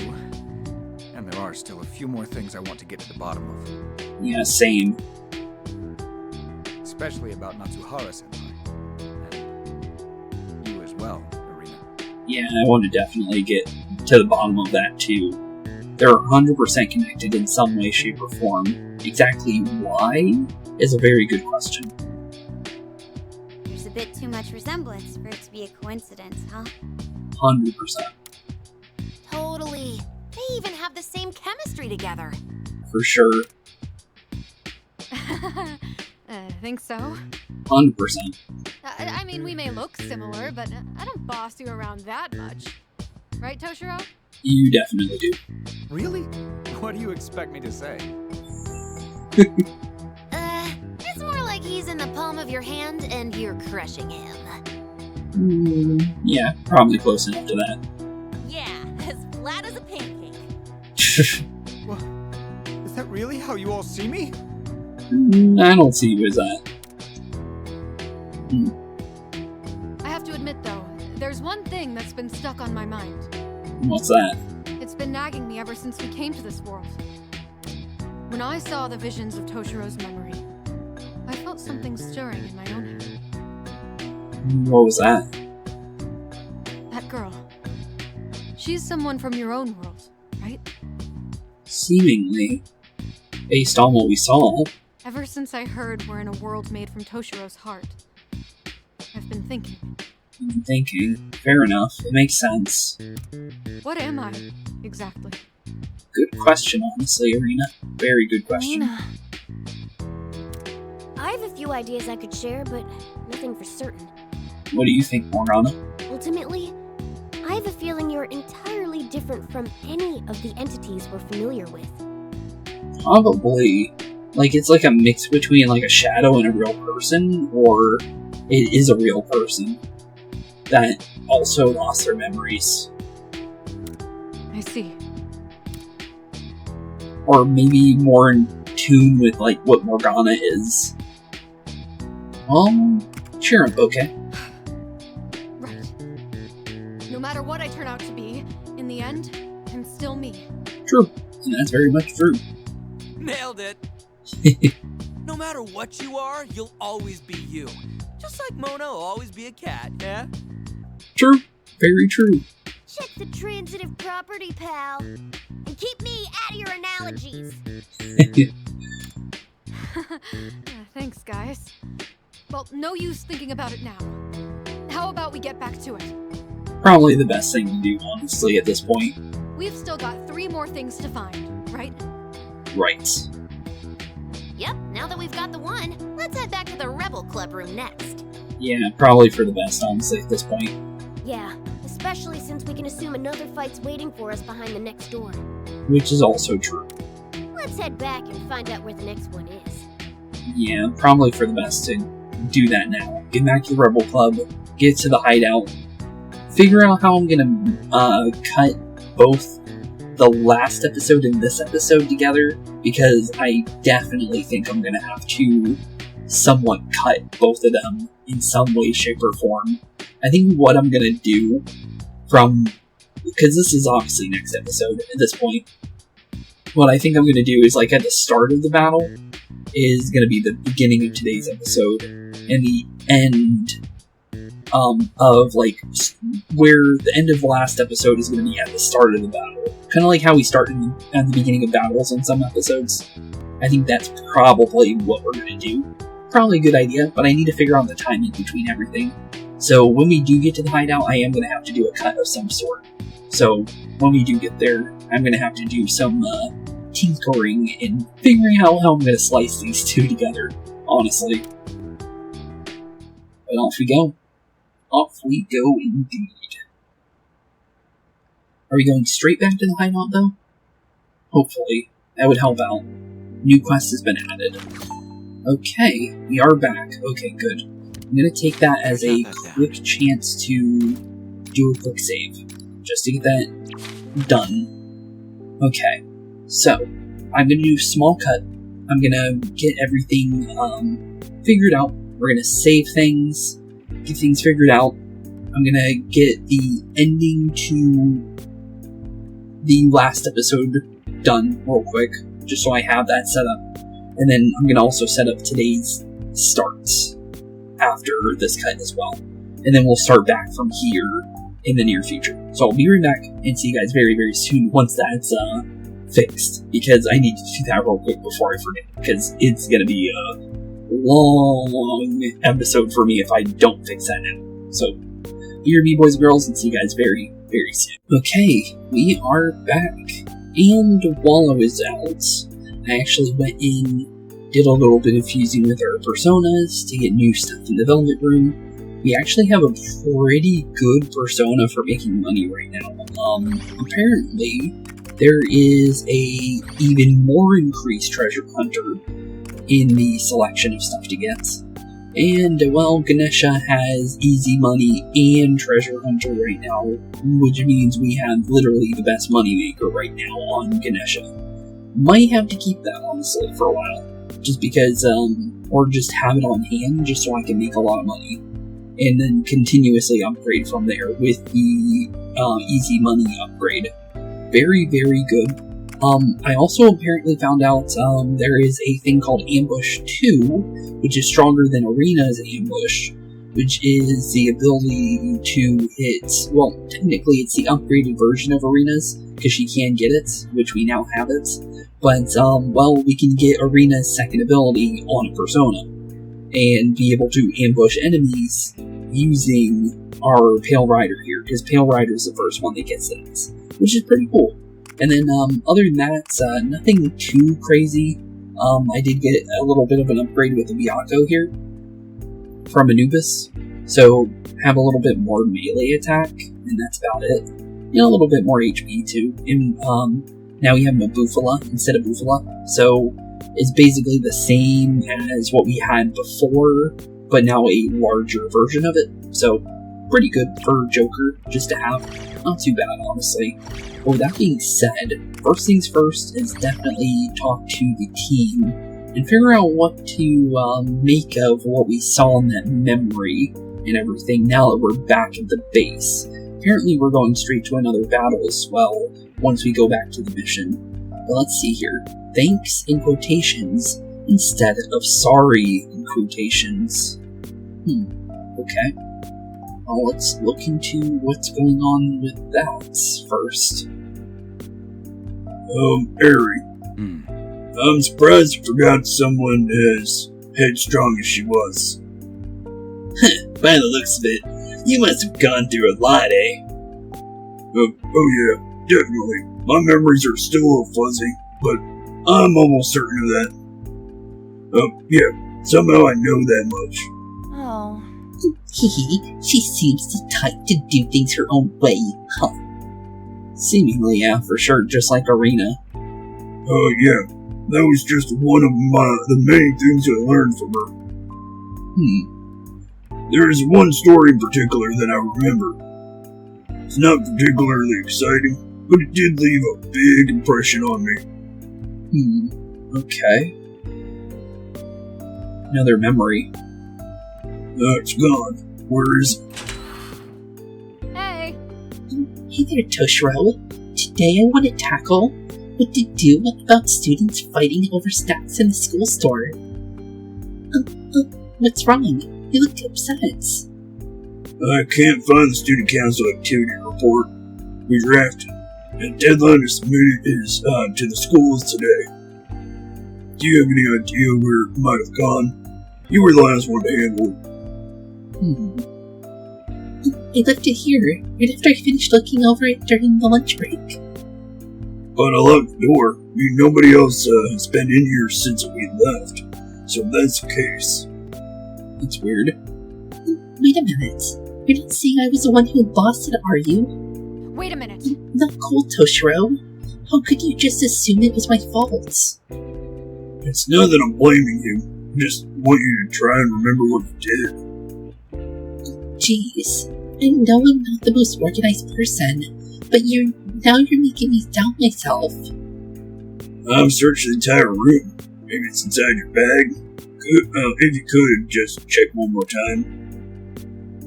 And there are still a few more things I want to get to the bottom of. Yeah, same. Especially about Natsuhara-senpai. And you as well, Erina. Yeah, I want to definitely get to the bottom of that too. They're 100% connected in some way, shape, or form. Exactly why is a very good question. There's a bit too much resemblance for it to be a coincidence, huh? 100%. Totally. They even have the same chemistry together. For sure. Think so? 100%. I mean, we may look similar, but I don't boss you around that much. Right, Toshiro? You definitely do. Really? What do you expect me to say? It's more like he's in the palm of your hand and you're crushing him. Yeah, probably close enough to that. Yeah, as flat as a pancake. What? Is that really how you all see me? I don't see you as that. I have to admit, though, there's one thing that's been stuck on my mind. What's that? It's been nagging me ever since we came to this world. When I saw the visions of Toshiro's memory, I felt something stirring in my own head. What was that? That girl. She's someone from your own world, right? Seemingly. Based on what we saw. Ever since I heard we're in a world made from Toshiro's heart, I've been thinking. Fair enough. It makes sense. What am I, exactly? Good question, honestly, Erina. Very good question. Erina. I have a few ideas I could share, but nothing for certain. What do you think, Morgana? Ultimately, I have a feeling you're entirely different from any of the entities we're familiar with. Probably. Like, it's like a mix between, like, a shadow and a real person, or it is a real person that also lost their memories. I see. Or maybe more in tune with, like, what Morgana is. Sure, okay. Right. No matter what I turn out to be, in the end, I'm still me. True. And that's very much true. Nailed it. No matter what you are, you'll always be you. Just like Mona will always be a cat, yeah? True. Very true. Check the transitive property, pal. And keep me out of your analogies. Thanks, guys. Well, no use thinking about it now. How about we get back to it? Probably the best thing to do, honestly, at this point. We've still got 3 more things to find, right? Right. Yep, now that we've got the one, let's head back to the Rebel Club room next. Yeah, probably for the best, honestly, at this point. Yeah, especially since we can assume another fight's waiting for us behind the next door. Which is also true. Let's head back and find out where the next one is. Yeah, probably for the best to do that now. Get back to the Rebel Club, get to the hideout, figure out how I'm gonna cut both the last episode and this episode together, because I definitely think I'm gonna have to somewhat cut both of them in some way, shape, or form. I think what I'm gonna do because this is obviously next episode at this point, what I think I'm gonna do is, like, at the start of the battle is gonna be the beginning of today's episode, and the end of, like, where the end of the last episode is going to be at the start of the battle. Kind of like how we start at the beginning of battles in some episodes. I think that's probably what we're going to do. Probably a good idea, but I need to figure out the timing between everything. So when we do get to the hideout, I am going to have to do a cut of some sort. So when we do get there, I'm going to have to do some tinkering and figuring out how I'm going to slice these two together, honestly. But off we go. Off we go indeed. Are we going straight back to the hideout, though? Hopefully. That would help out. New quest has been added. Okay, we are back. Okay, good. I'm gonna take that as a quick chance to do a quick save. Just to get that done. Okay, so, I'm gonna do a small cut. I'm gonna get everything figured out. We're gonna save things, get things figured out. I'm gonna get the ending to the last episode done real quick, just so I have that set up. And then I'm gonna also set up today's starts after this cut as well. And then we'll start back from here in the near future. So I'll be right back and see you guys very, very soon once that's fixed, because I need to do that real quick before I forget, because it's gonna be a long episode for me if I don't fix that now. So, here be boys and girls, and see you guys very, very soon. Okay, we are back, and while I was out, I actually went in, did a little bit of fusing with our personas to get new stuff in the Velvet Room. We actually have a pretty good persona for making money right now. Apparently, there is a even more increased treasure hunter in the selection of stuff to get. And, well, Ganesha has easy money and treasure hunter right now, which means we have literally the best moneymaker right now on Ganesha. Might have to keep that, honestly, for a while. Just because, or just have it on hand, just so I can make a lot of money. And then continuously upgrade from there with the easy money upgrade. Very, very good. I also apparently found out there is a thing called Ambush 2, which is stronger than Erina's Ambush, which is the ability to hit, well, technically it's the upgraded version of Erina's, because she can get it, which we now have it, but, well, we can get Erina's second ability on a persona, and be able to ambush enemies using our Pale Rider here, because Pale Rider is the first one that gets this, which is pretty cool. And then, other than that, nothing too crazy. I did get a little bit of an upgrade with the Byakuya here from Anubis, so have a little bit more melee attack, and that's about it. You know, a little bit more HP too. And now we have Mabufala instead of Bufala, so it's basically the same as what we had before, but now a larger version of it. So pretty good for Joker just to have. Not too bad, honestly. But with that being said, first things first is definitely talk to the team and figure out what to make of what we saw in that memory and everything now that we're back at the base. Apparently we're going straight to another battle as well once we go back to the mission. But let's see here. Thanks in quotations instead of sorry in quotations. Okay. Well, let's look into what's going on with that first. Eri. I'm surprised you forgot someone as headstrong as she was. By the looks of it, you must have gone through a lot, eh? Oh yeah, definitely. My memories are still a little fuzzy, but I'm almost certain of that. Yeah, somehow I know that much. Oh. Hehe, she seems the type to do things her own way, huh? Seemingly, yeah, for sure, just like Erina. Yeah, that was just one of the many things I learned from her. There's one story in particular that I remember. It's not particularly exciting, but it did leave a big impression on me. Okay. Another memory. It's gone. Where is it? Hey! Hey there, Toshiro. Today I want to tackle what to do about students fighting over stacks in the school store. What's wrong? You look upset. I can't find the student council activity report we drafted. The deadline to submit it is to the schools today. Do you have any idea where it might have gone? You were the last one to handle it. I left it here, right after I finished looking over it during the lunch break. But I locked the door. Nobody else has been in here since we left. So if that's the case. That's weird. Wait a minute. You're not saying I was the one who lost it, are you? Wait a minute. Not cool, Toshiro. How could you just assume it was my fault? It's not that I'm blaming you. I just want you to try and remember what you did. Jeez. I know I'm not the most organized person, but you're making me doubt myself. I've searched the entire room. Maybe it's inside your bag. If you could, just check one more time.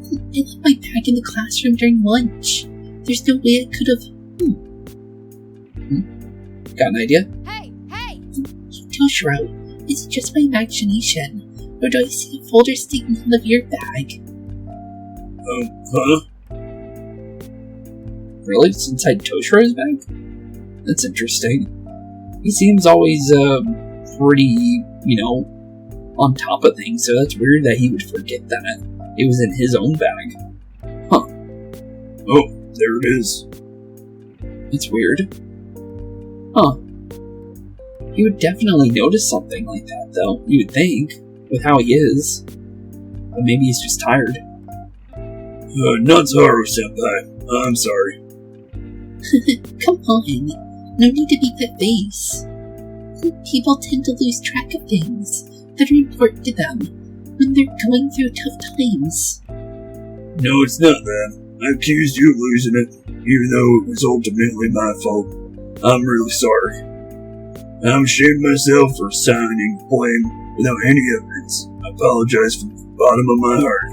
I left my bag in the classroom during lunch. There's no way I could have... Got an idea? Hey! Toshiro, is it just my imagination? Or do I see a folder sticking out of your bag? Huh? Really? It's inside Toshiro's bag? That's interesting. He seems always, pretty, on top of things, so that's weird that he would forget that. It was in his own bag. Huh. Oh, there it is. That's weird. Huh. He would definitely notice something like that, though, you would think, with how he is. But maybe he's just tired. Not Haru-senpai. I'm sorry. Come on. No need to make that face. People tend to lose track of things that are important to them when they're going through tough times. No, it's not that. I accused you of losing it, even though it was ultimately my fault. I'm really sorry. I'm ashamed of myself for assigning blame without any evidence. I apologize from the bottom of my heart.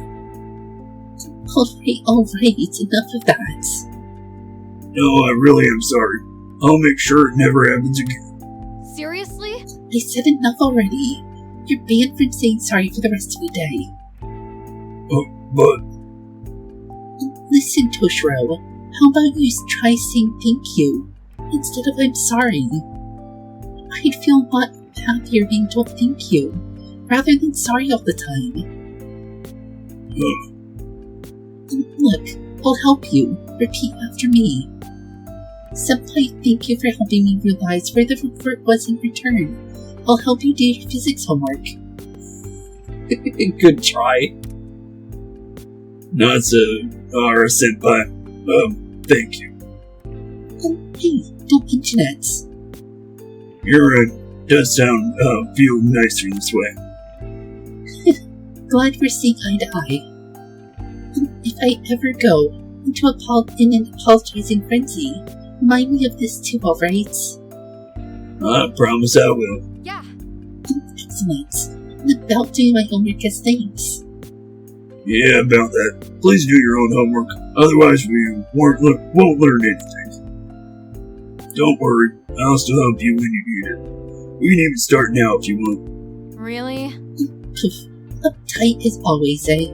Alright, enough of that. No, I really am sorry. I'll make sure it never happens again. Seriously? I said enough already. You're banned from saying sorry for the rest of the day. But... Listen, Toshiro. How about you try saying thank you instead of I'm sorry? I'd feel a lot happier being told thank you, rather than sorry all the time. Look, I'll help you. Repeat after me. Senpai, thank you for helping me realize where the report was in return. I'll help you do your physics homework. Good try. Haru-senpai. Thank you. Hey, don't mention it. You're right. Does sound, feel nicer this way. Glad we're seeing eye to eye. If I ever go into an apologizing frenzy, remind me of this too, alright? I promise I will. Yeah. Excellent. I'm about doing my homework as thanks. Yeah, about that. Please do your own homework, otherwise we won't learn anything. Don't worry, I'll still help you when you need it. We can even start now if you want. Really? Uptight as always, eh?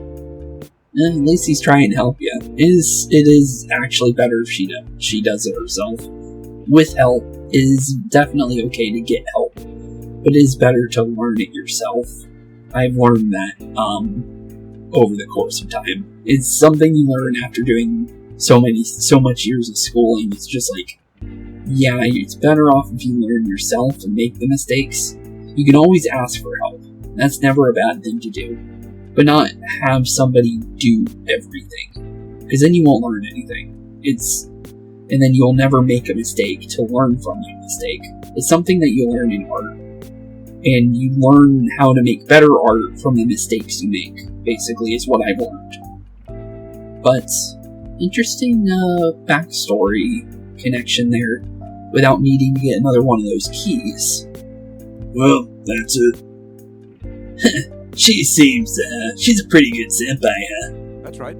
At least he's trying to help you. It is actually better if she does it herself. With help, it is definitely okay to get help, but it is better to learn it yourself. I've learned that over the course of time. It's something you learn after doing so much years of schooling. It's just like, yeah, it's better off if you learn yourself and make the mistakes. You can always ask for help. That's never a bad thing to do. But not have somebody do everything. Because then you won't learn anything. And then you'll never make a mistake to learn from that mistake. It's something that you learn in art. And you learn how to make better art from the mistakes you make, basically, is what I've learned. But, interesting backstory connection there, without needing to get another one of those keys. Well, that's it. She seems, she's a pretty good senpai, huh? That's right.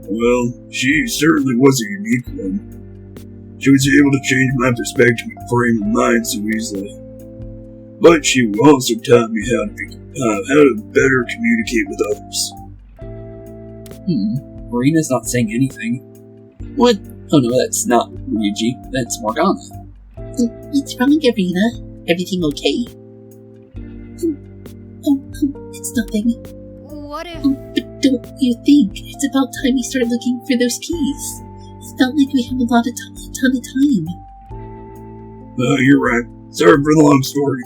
Well, she certainly was a unique one. She was able to change my perspective and frame of mind so easily. But she also taught me how to better communicate with others. Erina's not saying anything. What? Oh no, that's not Ryuji. That's Morgana. What's wrong, Erina? Everything okay? Oh, it's nothing. What if... But don't you think it's about time we start looking for those keys? It's not like we have a ton of time. You're right. Sorry for the long story.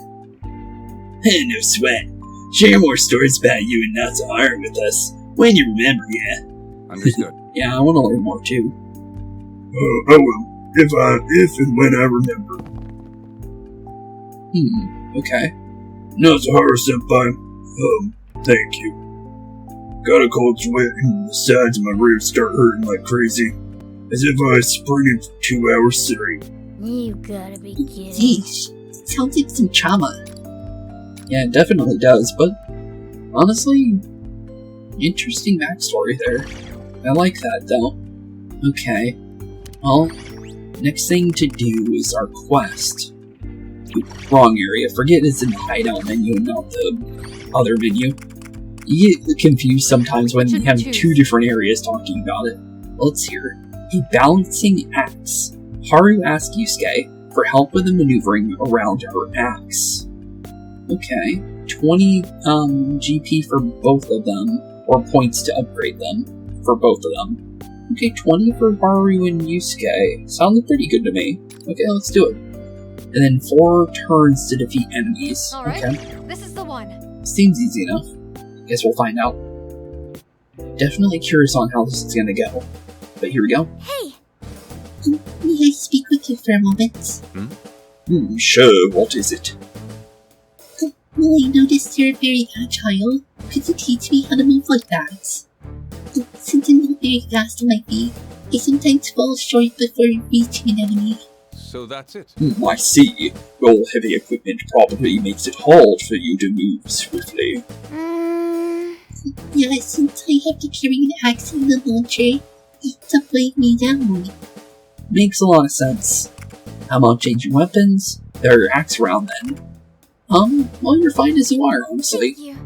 No sweat. Share more stories about you and Natsuharu with us when you remember, yeah? Understood. Yeah, I want to learn more too. I will. If and when I remember. Okay. Natsuharu senpai, thank you. Got a cold sweat and the sides of my ribs start hurting like crazy. As if I sprinted for 2 hours straight. You gotta be kidding. Yeesh, it sounds like some trauma. Yeah, it definitely does, but honestly, interesting backstory there. I like that, though. Okay. Well, next thing to do is our quest. Wrong area. Forget it's in the hideout menu and not the other menu. You get confused sometimes when you have two different areas talking about it. Let's hear. A balancing axe. Haru asks Yusuke for help with the maneuvering around her axe. Okay. 20 GP for both of them, or points to upgrade them for both of them. Okay, 20 for Haru and Yusuke. Sounded pretty good to me. Okay, let's do it. And then 4 turns to defeat enemies. Alright, okay. This is the one. Seems easy enough. Guess we'll find out. Definitely curious on how this is gonna go. But here we go. Hey! May I speak with you for a moment? Sure, what is it? Well, I noticed you're very agile. Could you teach me how to move like that? Since I'm not very fast on my feet, I sometimes fall short before reaching an enemy. So that's it. I see. Your heavy equipment probably makes it hard for you to move swiftly. Yeah, since I have to carry an axe in the launcher, it's up weighing me down. Makes a lot of sense. How about changing weapons? Throw your axe around then. Well, you're fine as you are, honestly. Thank you.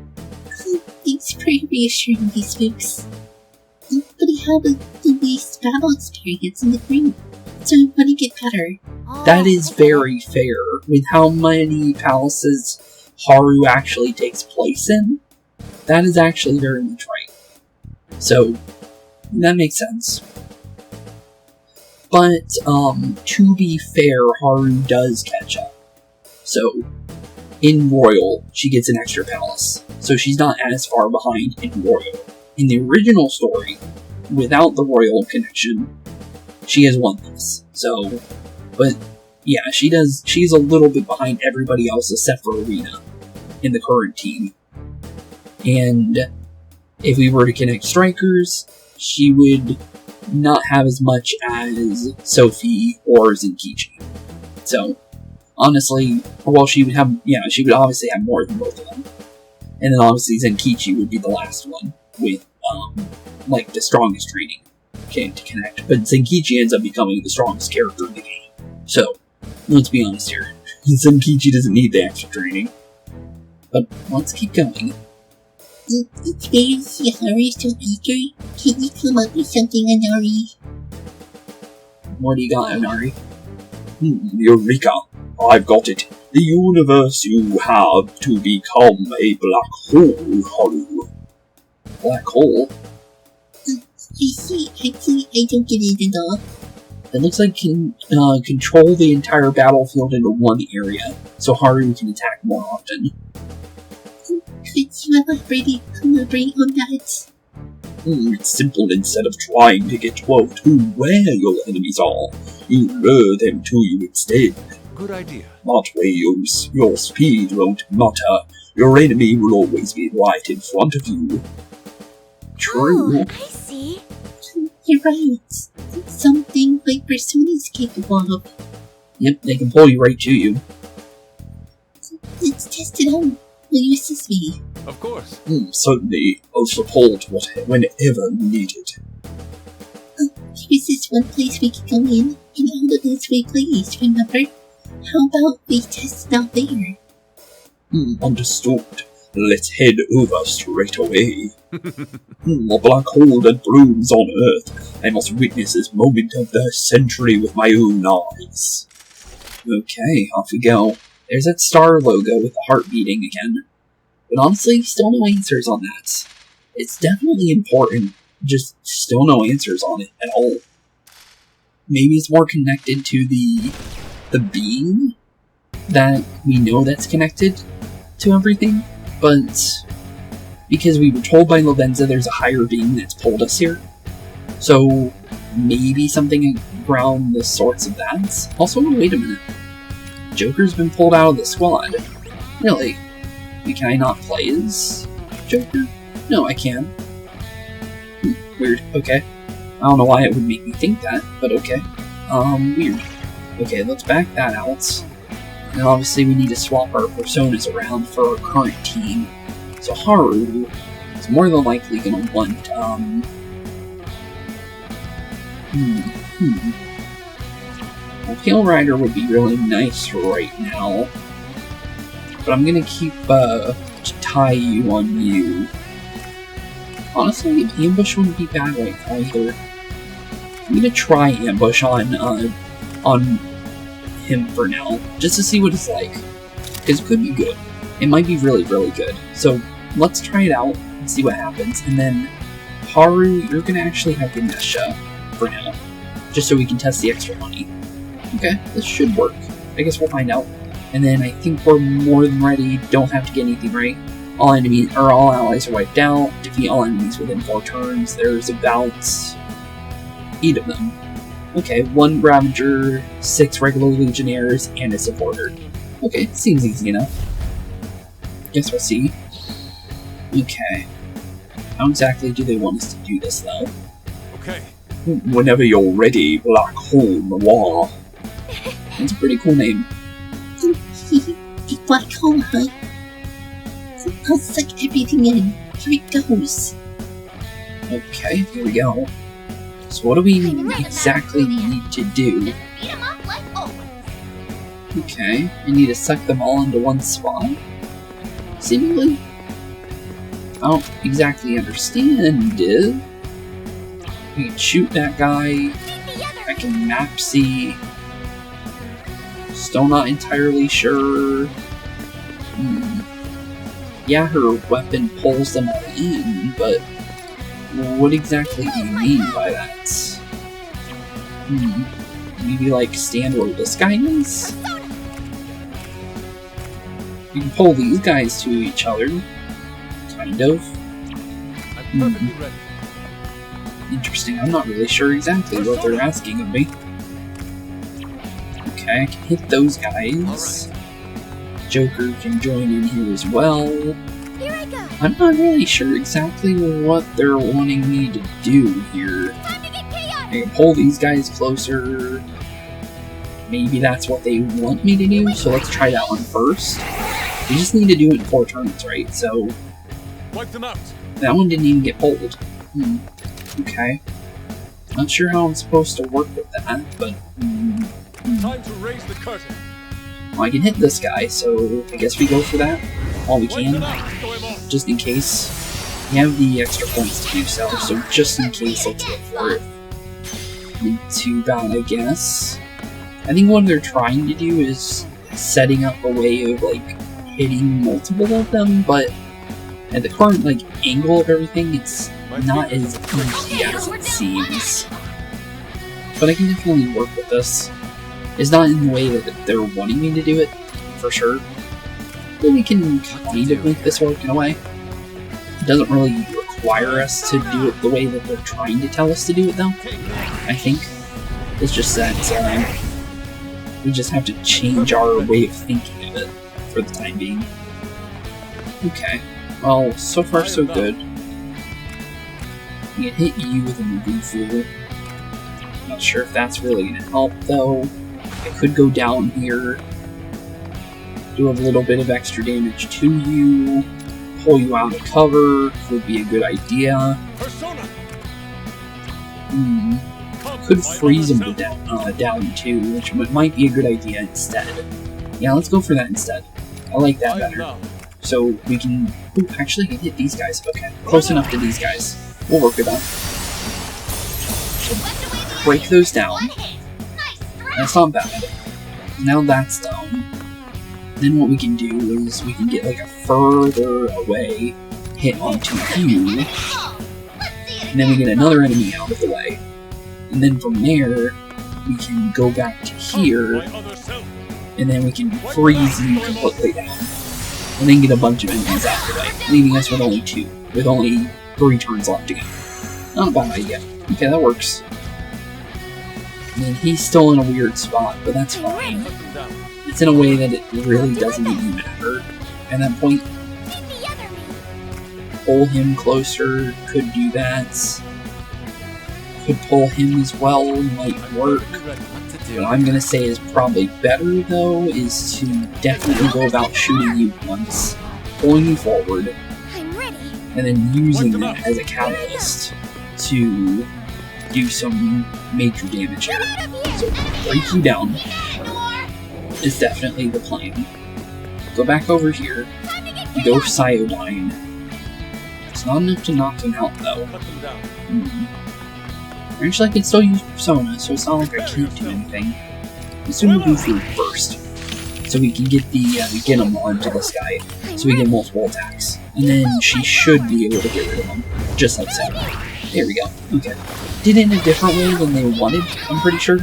Thanks for reassuring me, Spooks. But I have the least battle experience in the group, so I want to get better. That is very fair. With how many palaces Haru actually takes place in, that is actually very much right. So, that makes sense. But, to be fair, Haru does catch up. So, in Royal, she gets an extra palace, so she's not as far behind in Royal. In the original story, without the Royal connection, she has one less. So, but yeah, she's a little bit behind everybody else except for Erina in the current team. And if we were to connect strikers, she would not have as much as Sophie or Zenkichi. So, honestly, well, she would obviously have more than both of them. And then obviously Zenkichi would be the last one with, like, the strongest training to connect. But Zenkichi ends up becoming the strongest character in the game. So, let's be honest here. Zenkichi doesn't need the extra training. But let's keep going. It's very see Haru so eager. Can you come up with something, Anari? What do you got, Anari? Eureka! I've got it. The universe you have to become a black hole, Haru. Black hole? I don't get it at all. It looks like can control the entire battlefield into one area, so Haru can attack more often. Could you elaborate on that? It's simple. Instead of trying to get to where your enemies are, you lure them to you instead. Good idea. That way your speed won't matter. Your enemy will always be right in front of you. True. Oh, I see. You're right. Something like Persona's capable of. Yep, they can pull you right to you. Let's test it out. Will you assist me? Of course. Certainly, I'll support whenever needed. Here's this one place we can go in, and all of those we placed, remember? How about we test it out there? Understood. Let's head over straight away. A black hole that blooms on Earth. I must witness this moment of the century with my own eyes. Okay, off we go. There's that star logo with the heart beating again. But honestly, still no answers on that. It's definitely important, just still no answers on it at all. Maybe it's more connected to the being that we know that's connected to everything, but because we were told by Lavenza there's a higher being that's pulled us here. So maybe something around the sorts of that. Also, wait a minute. Joker's been pulled out of the squad. Really? Can I not play as Joker? No, I can. Weird. Okay. I don't know why it would make me think that, but okay. Weird. Okay, let's back that out. And obviously we need to swap our personas around for our current team. So Haru is more than likely gonna want, Well, Pale Rider would be really nice right now. But I'm gonna keep, Taiyu on you. Honestly, Ambush wouldn't be bad right now either. I'm gonna try Ambush on him for now, just to see what it's like. Because it could be good. It might be really, really good. So, let's try it out and see what happens. And then, Haru, you're gonna actually have Ganesha for now. Just so we can test the extra money. Okay, this should work. I guess we'll find out. And then I think we're more than ready. Don't have to get anything right. All allies are wiped out. Defeat all enemies within 4 turns. There's about 8 of them. Okay, 1 Ravager, 6 regular Legionnaires, and a supporter. Okay, seems easy enough. Guess we'll see. Okay. How exactly do they want us to do this, though? Okay. Whenever you're ready, Black Hole Noir. That's a pretty cool name. The black hole, huh? I'll suck everything in. Here it goes. Okay, here we go. So what do we exactly need to do? Okay, I need to suck them all into one spot. Seemingly. I don't exactly understand it. We can shoot that guy. I can map see. Still not entirely sure. Yeah, her weapon pulls them all in, but what exactly do you mean by that? Maybe like stand where this guy is? You can pull these guys to each other. Kind of. I'm perfectly ready. Interesting, I'm not really sure exactly what they're asking of me. Okay, I can hit those guys. Joker can join in here as well. Here I go. I'm not really sure exactly what they're wanting me to do here. Time to get chaos. I can pull these guys closer. Maybe that's what they want me to do, so let's try that one first. We just need to do it in 4 turns, right? So Wipe them out. that one didn't even get pulled. Okay. Not sure how I'm supposed to work with that, but Time to raise the curtain. well, I can hit this guy, so I guess we go for that while we Wipe them can, out. Throw him off. just in case. You have the extra points to do so, so just in case, let's go for it. Too bad, I guess. I think what they're trying to do is setting up a way of, like, hitting multiple of them, but at the current, like, angle of everything, it's not as easy as it seems. But I can definitely work with this. It's not in the way that they're wanting me to do it, for sure. But we can kind of make this work in a way. It doesn't really require us to do it the way that they're trying to tell us to do it, though. I think. It's just that we just have to change our way of thinking of it for the time being. Okay. Well, so far so good. I can hit you with a Mabufu. Not sure if that's really going to help, though. I could go down here, do a little bit of extra damage to you, pull you out of cover, would be a good idea. Could freeze him down too, which might be a good idea instead. Yeah, let's go for that instead. I like that better. So we can... Ooh, actually I can hit these guys. Okay, close enough to these guys. We'll work with that. Break those down. That's not bad. Now that's down. Then what we can do is we can get like a further away hit onto you. And then we get another enemy out of the way. And then from there, we can go back to here. And then we can freeze you completely down. And then get a bunch of enemies out of the way, leaving us with only 2. With only 3 turns left to go. Not a bad idea. Okay, that works. I mean, he's still in a weird spot, but that's fine. It's in a way that it really doesn't even matter at that point. Pull him closer, could do that. Could pull him as well, might work. What I'm gonna say is probably better, though, is to definitely go about shooting you once, pulling you forward, and then using that as a catalyst to do some major damage here. So, break you down is definitely the plan. Go back over here, go Cyodyne. It's not enough to knock him out, though. Actually, I can still use Persona, so it's not like I can't do anything. Let's do Mabufu first, so we can get get him onto this guy, so we get multiple attacks. And then she should be able to get rid of him, just like so. There we go. Okay. Did it in a different way than they wanted, I'm pretty sure.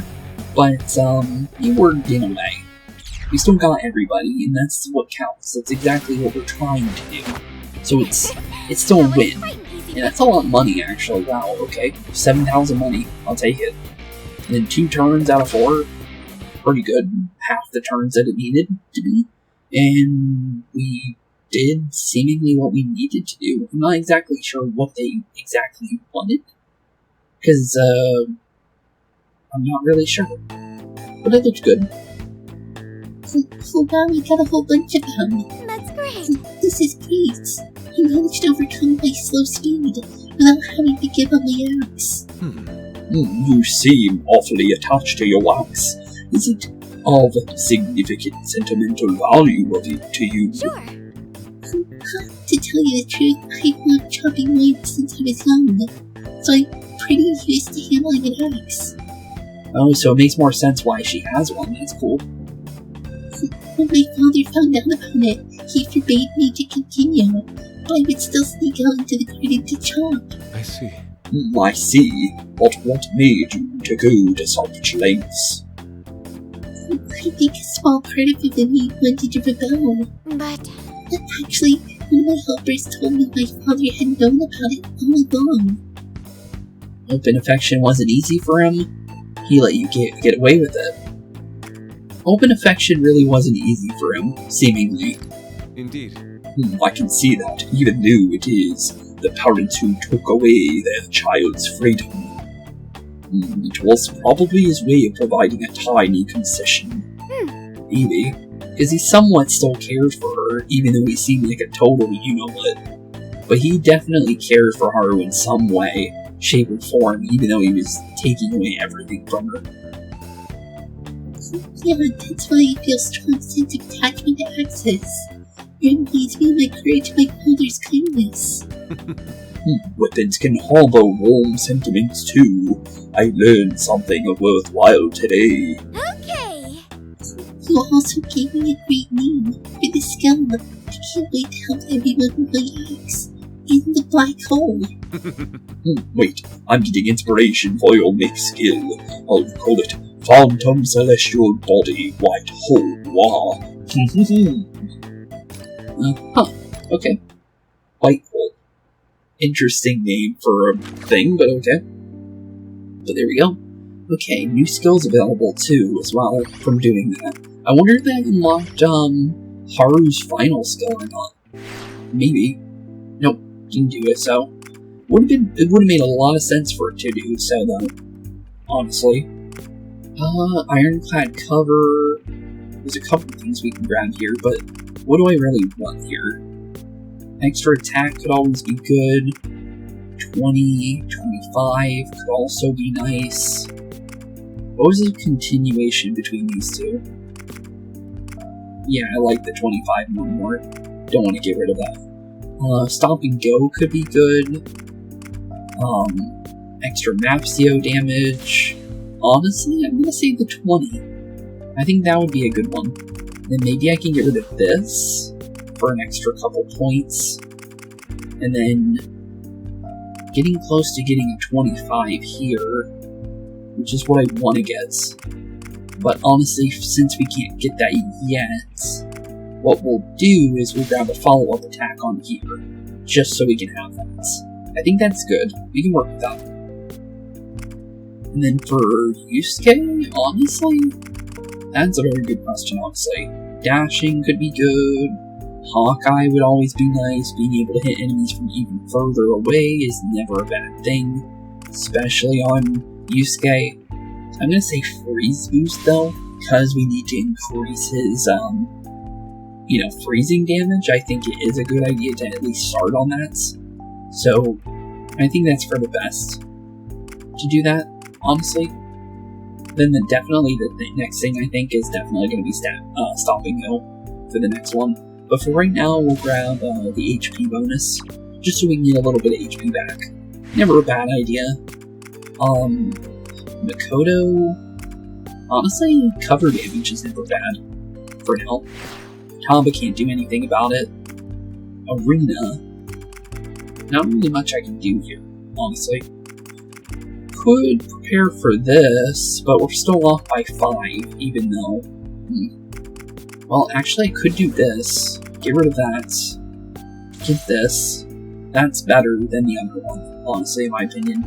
But, it worked in a way. We still got everybody, and that's what counts. That's exactly what we're trying to do. So it's still a win. And that's a lot of money, actually. Wow, okay. 7,000 money. I'll take it. And then 2 turns out of 4. Pretty good. Half the turns that it needed to be. And we did seemingly what we needed to do. I'm not exactly sure what they exactly wanted. Because, I'm not really sure. But it looked good. So now we got a whole bunch of them. That's great. This is great. I managed to overcome my slow speed without having to give up my axe. You seem awfully attached to your axe. Is it of significant sentimental value to you? Sure. To tell you the truth, I've loved chopping wood since I was young, so I'm pretty used to handling an axe. Oh, so it makes more sense why she has one. That's cool. When my father found out about it, he forbade me to continue, but I would still sneak out into the garden to chop. I see. I see. But what made you to go to such lengths? I think a small part of it in me wanted to rebel. But Actually, one of my helpers told me my father had known about it all along. Open affection wasn't easy for him. He let you get away with it. Open affection really wasn't easy for him, seemingly. Indeed. I can see that, even though it is the parents who took away their child's freedom. It was probably his way of providing a tiny concession. Maybe. Because he somewhat still cares for her, even though he seemed like a total you-know-what. But he definitely cares for Haru in some way, shape, or form, even though he was taking away everything from her. Yeah, that's why I feel strong sense of attachment to Axis. reminds me of my courage to my father's kindness. Weapons can harbor warm sentiments too. I learned something worthwhile today. Okay. You also gave me a great name for the skill. I can't wait to help everyone with my axe in the black hole. Wait, I'm getting inspiration for your next skill. I'll call it Phantom Celestial Body White Hole. Wah. Okay. White hole. Interesting name for a thing, but okay. But there we go. Okay, new skills available too, as well, from doing that. I wonder if that unlocked, Haru's final skill or not. Maybe. Nope, didn't do it, so. It would have made a lot of sense for it to do so, though. Honestly. Ironclad cover. There's a couple of things we can grab here, but what do I really want here? Extra attack could always be good. 20, 25 could also be nice. What was the continuation between these two? Yeah, I like the 25 more. Don't want to get rid of that. Stomp and Go could be good. Extra Mapsio damage. Honestly, I'm gonna say the 20. I think that would be a good one. Then maybe I can get rid of this for an extra couple points. And then getting close to getting a 25 here, which is what I want to get. But honestly, since we can't get that yet, what we'll do is we'll grab a follow-up attack on here, just so we can have that. I think that's good. We can work with that. And then for Yusuke, honestly, that's a very good question, honestly. Dashing could be good. Hawkeye would always be nice. Being able to hit enemies from even further away is never a bad thing, especially on Yusuke. I'm gonna say freeze boost though, because we need to increase his, freezing damage. I think it is a good idea to at least start on that. So, I think that's for the best to do that, honestly. Then definitely the next thing I think is definitely going to be Stop and Go for the next one. But for right now, we'll grab the HP bonus, just so we can get a little bit of HP back. Never a bad idea. Makoto, honestly, cover damage is never bad for now. Futaba can't do anything about it. Erina, not really much I can do here, honestly. Could prepare for this, but we're still off by 5, even though... Well, actually, I could do this. Get rid of that. Get this. That's better than the other one, honestly, in my opinion.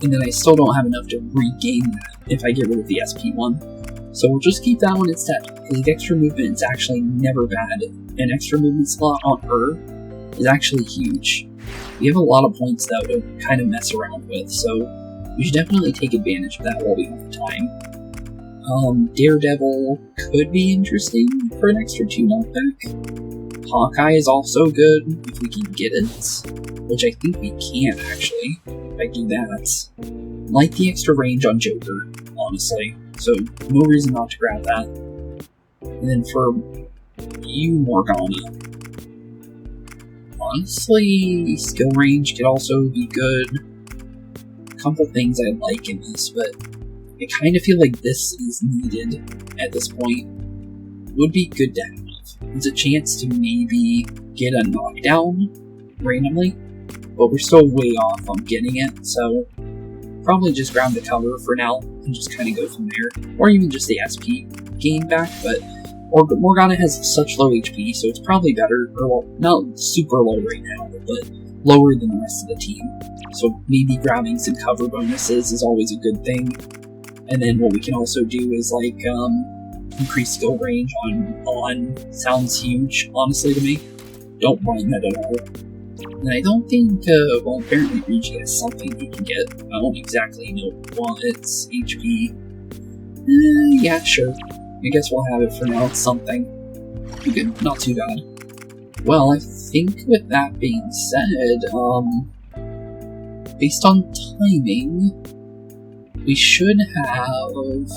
And then I still don't have enough to regain that if I get rid of the SP one. So we'll just keep that one instead, because the extra movement is actually never bad. An extra movement slot on her is actually huge. We have a lot of points, though, to kind of mess around with, so we should definitely take advantage of that while we have the time. Daredevil could be interesting for an extra 2 knockback. Hawkeye is also good if we can get it, which I think we can, actually, if I do that. Like the extra range on Joker, honestly, so no reason not to grab that. And then for you, Morgana, honestly, skill range could also be good. A couple things I like in this, but I kind of feel like this is needed at this point. Would be good to have. It's a chance to maybe get a knockdown randomly, but we're still way off on getting it, so probably just grab the cover for now and just kind of go from there. Or even just the SP gain back, but Morgana has such low HP, so it's probably better, or well, not super low right now, but lower than the rest of the team. So maybe grabbing some cover bonuses is always a good thing. And then what we can also do is like increase skill range on sounds huge, honestly, to me. Don't mind that at all. And I don't think, well, apparently Ryuji has something he can get. I don't exactly know what it's HP. Yeah, sure. I guess we'll have it for now. It's something. Okay, not too bad. Well, I think with that being said, based on timing, we should have...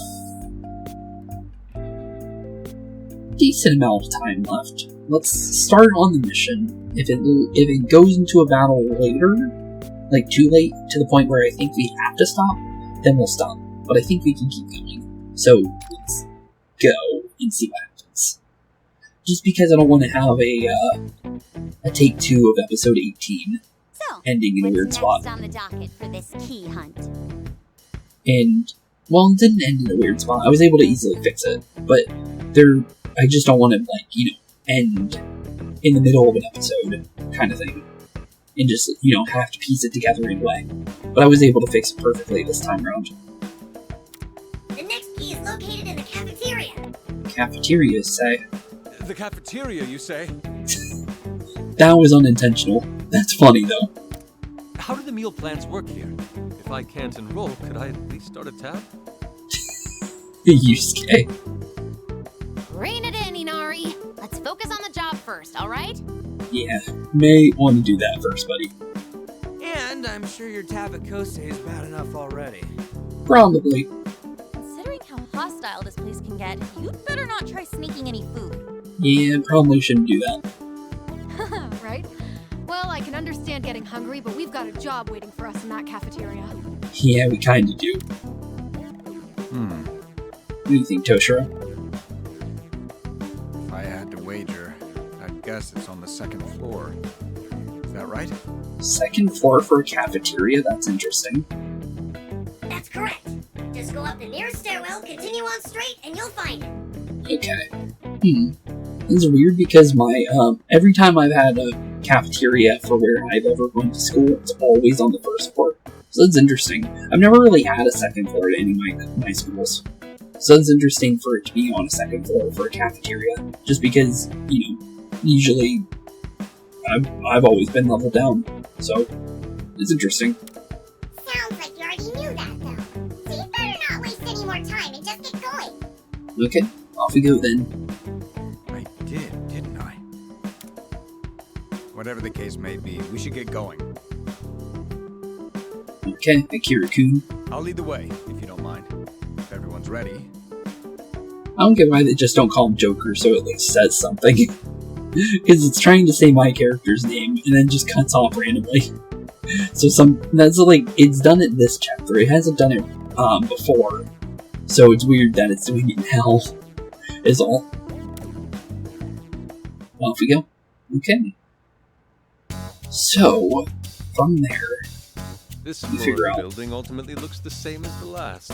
decent amount of time left. Let's start on the mission. If it goes into a battle later, like too late, to the point where I think we have to stop, then we'll stop. But I think we can keep going. So, let's go and see what happens. Just because I don't want to have a take 2 of episode 18 ending in a weird spot. On the docket for this key hunt? And, well, it didn't end in a weird spot. I was able to easily fix it. But I just don't want to, end in the middle of an episode kind of thing. And just, have to piece it together in a way. But I was able to fix it perfectly this time around. The next key is located in the cafeteria. Cafeteria, say? The cafeteria, you say? That was unintentional. That's funny, though. How do the meal plans work here? If I can't enroll, could I at least start a tab? Yusuke. Rein it in, Inari. Let's focus on the job first, alright? Yeah, may want to do that first, buddy. And I'm sure your tab at Kose is bad enough already. Probably. Considering how hostile this place can get, you'd better not try sneaking any food. Yeah, probably shouldn't do that. Right? Well, I can understand getting hungry, but we've got a job waiting for us in that cafeteria. Yeah, we kinda do. What do you think, Toshiro? If I had to wager, I'd guess it's on the second floor. Is that right? Second floor for a cafeteria? That's interesting. That's correct. Just go up the nearest stairwell, continue on straight, and you'll find it. Okay. It's weird because my, every time I've had a cafeteria for where I've ever gone to school, it's always on the first floor. So that's interesting. I've never really had a second floor at any of my schools. So it's interesting for it to be on a second floor for a cafeteria. Just because, usually I've always been leveled down. So it's interesting. Sounds like you already knew that, though. So you better not waste any more time and just get going. Okay, off we go then. I did, didn't I? Whatever the case may be, we should get going. Okay, Akira-kun. I'll lead the way, if you don't mind. If everyone's ready. I don't get why they just don't call him Joker so it at least says something. Because it's trying to say my character's name and then just cuts off randomly. So it's done it this chapter. It hasn't done it before. So it's weird that it's doing it now, is all. Off we go. Okay. So, from there, This you floor figure of out. the building ultimately looks the same as the last.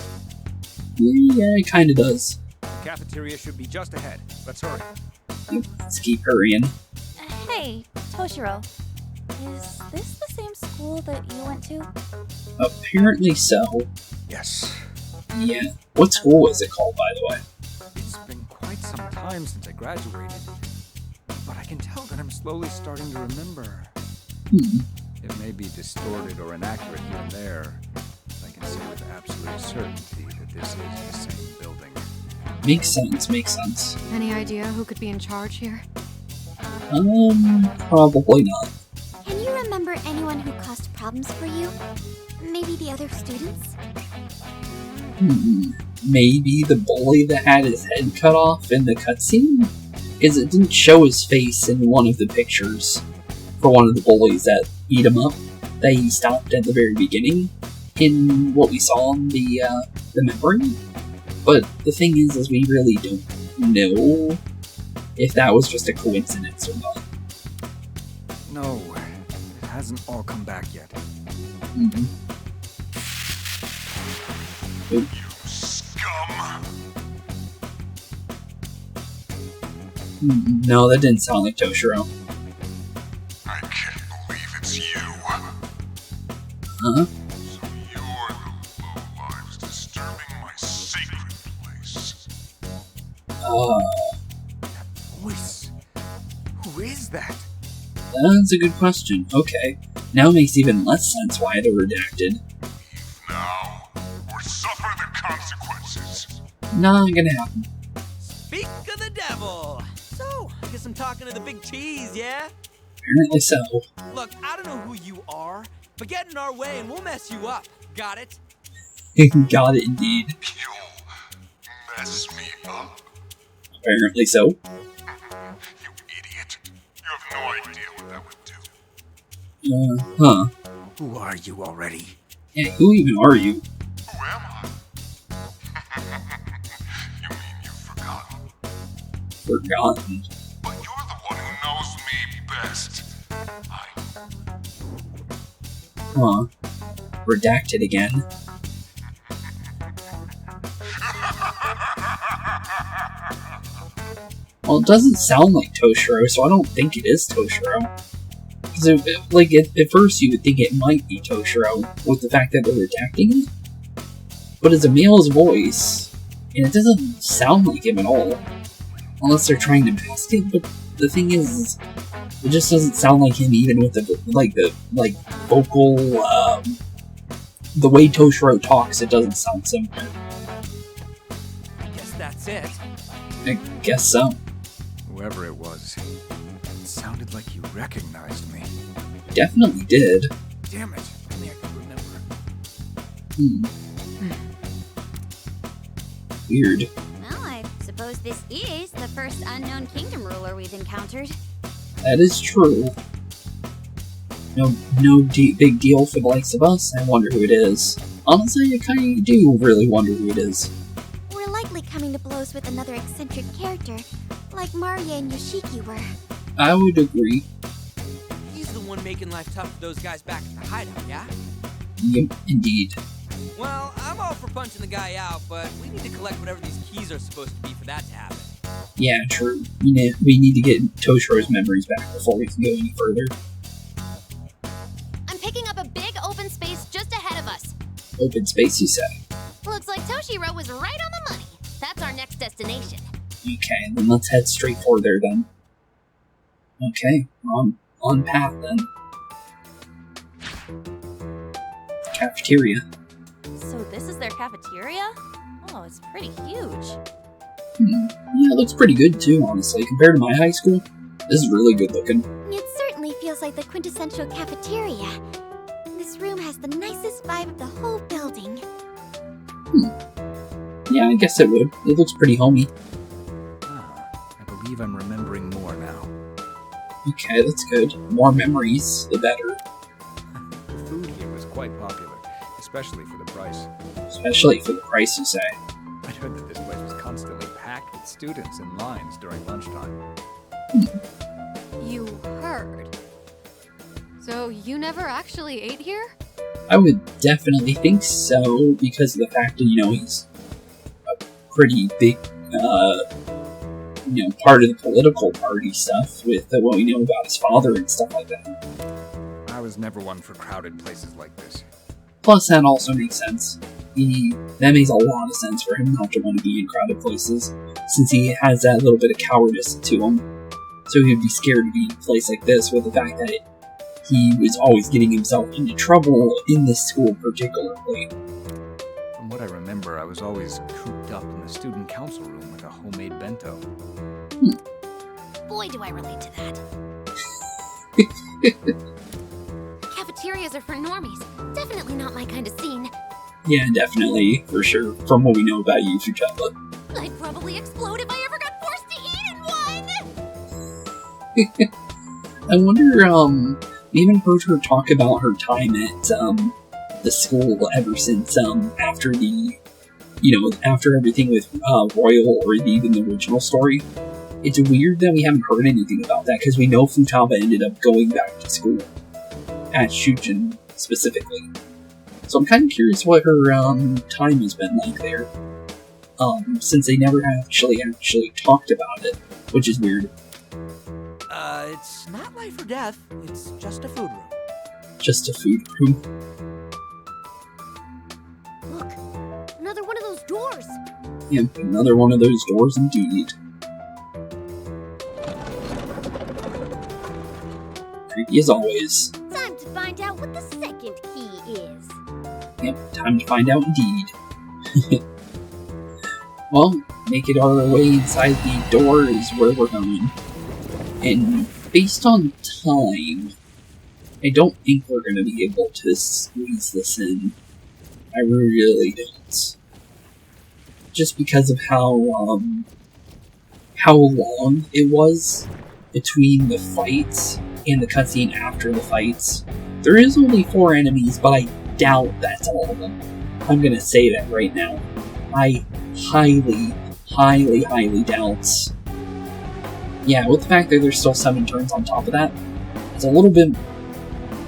Yeah, it kinda does. The cafeteria should be just ahead. Let's hurry. Yep, let's keep hurrying. Hey, Toshiro. Is this the same school that you went to? Apparently so. Yes. Yeah. What school is it called, by the way? It's been quite some time since I graduated. But I can tell that I'm slowly starting to remember. It may be distorted or inaccurate here and there, but I can say with absolute certainty that this is the same building. Makes sense. Any idea who could be in charge here? Probably not. Can you remember anyone who caused problems for you? Maybe the other students? Maybe the bully that had his head cut off in the cutscene? Because it didn't show his face in one of the pictures for one of the bullies that beat him up, that he stopped at the very beginning in what we saw in the memory. But the thing is we really don't know if that was just a coincidence or not. No, it hasn't all come back yet. You scum! No, that didn't sound like Toshiro. I can't believe it's you. Huh? So you're the lowlives disturbing my sacred place. That voice. Who is that? That's a good question. Okay. Now it makes even less sense why they're redacted. Now, or suffer the consequences. Not gonna happen. Speak of the devil. So, I guess I'm talking to the big cheese, yeah? Apparently so. Look, I don't know who you are, but get in our way and we'll mess you up. Got it? Got it indeed. You'll mess me up. Apparently so. You idiot. You have no idea what that would do. Huh. Who are you already? Yeah, who even are you? Who am I? You mean you've forgotten? Forgotten. But you're the one who knows me best. Huh. Redacted again. Well, it doesn't sound like Toshiro, so I don't think it is Toshiro. Because, at first you would think it might be Toshiro, with the fact that they're redacting it. But it's a male's voice, and it doesn't sound like him at all. Unless they're trying to mask it, but the thing is, it just doesn't sound like him even with the vocal, the way Toshiro talks, it doesn't sound similar. I guess that's it. I guess so. Whoever it was, it sounded like you recognized me. Definitely did. Damn it, only I could remember. Weird. Well, I suppose this is the first unknown kingdom ruler we've encountered. That is true. No big deal for the likes of us. I wonder who it is. Honestly, I kind of do really wonder who it is. We're likely coming to blows with another eccentric character, like Maria and Yoshiki were. I would agree. He's the one making life tough for those guys back at the hideout, yeah? Yep, indeed. Well, I'm all for punching the guy out, but we need to collect whatever these keys are supposed to be for that to happen. Yeah, true. We need to get Toshiro's memories back before we can go any further. I'm picking up a big open space just ahead of us. Open space, you say? Looks like Toshiro was right on the money. That's our next destination. Okay, then let's head straight for there then. Okay, we're on path then. Cafeteria. So this is their cafeteria? Oh, it's pretty huge. Yeah, it looks pretty good too, honestly. Compared to my high school, this is really good looking. It certainly feels like the quintessential cafeteria. This room has the nicest vibe of the whole building. Yeah, I guess it would. It looks pretty homey. I believe I'm remembering more now. Okay, that's good. More memories, the better. The food here was quite popular, especially for the price. Especially for the price, you say. I'd heard that this place was constantly packed with students in lines during lunchtime. You heard. So you never actually ate here? I would definitely think so, because of the fact that, he's a pretty big, part of the political party stuff with what we know about his father and stuff like that. I was never one for crowded places like this. Plus, that also makes sense. That makes a lot of sense for him not to want to be in crowded places, since he has that little bit of cowardice to him. So he'd be scared to be in a place like this, with the fact that he was always getting himself into trouble in this school particularly. From what I remember, I was always cooped up in the student council room with a homemade bento. Boy, do I relate to that. Cafeterias are for normies. Definitely not my kind of scene. Yeah, definitely, for sure, from what we know about you, Futaba. I'd probably explode if I ever got forced to eat in one! I wonder, we haven't heard her talk about her time at, the school ever since, after the, after everything with, Royal, or even the original story. It's weird that we haven't heard anything about that, because we know Futaba ended up going back to school. At Shujin, specifically. So I'm kind of curious what her, time has been like there. Since they never actually talked about it, which is weird. It's not life or death, it's just a food room. Just a food room. Look, another one of those doors. Yep, another one of those doors indeed. Creepy as always. Time to find out what the second key is. Yep, time to find out indeed. Well, make it our way inside the door is where we're going. And based on time, I don't think we're going to be able to squeeze this in. I really don't. Just because of how how long it was between the fights and the cutscene after the fights. There is only 4 enemies, but I doubt that's all of them. I'm gonna say that right now. I highly doubt. Yeah, with the fact that there's still 7 turns on top of that, it's a little bit...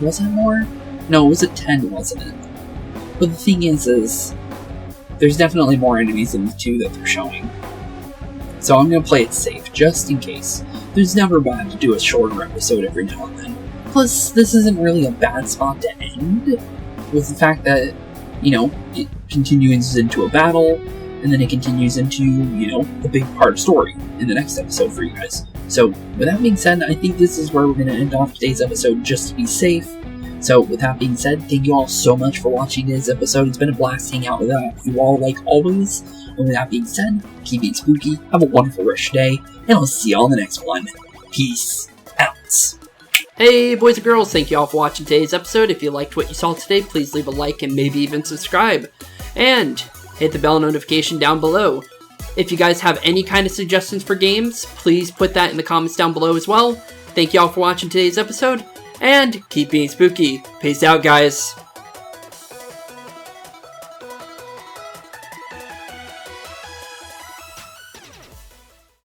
Was that more? No, it was at 10, wasn't it? But the thing is there's definitely more enemies than the 2 that they're showing. So I'm gonna play it safe, just in case. There's never bad to do a shorter episode every now and then. Plus, this isn't really a bad spot to end, with the fact that, you know, it continues into a battle, and then it continues into, you know, the big part of story in the next episode for you guys. So, with that being said, I think this is where we're going to end off today's episode just to be safe. So, with that being said, thank you all so much for watching today's episode. It's been a blast hanging out with you all like always. And with that being said, keep being spooky, have a wonderful rest of your day, and I'll see you all in the next one. Peace out. Hey boys and girls, thank you all for watching today's episode. If you liked what you saw today, please leave a like and maybe even subscribe. And hit the bell notification down below. If you guys have any kind of suggestions for games, please put that in the comments down below as well. Thank you all for watching today's episode, and keep being spooky. Peace out, guys.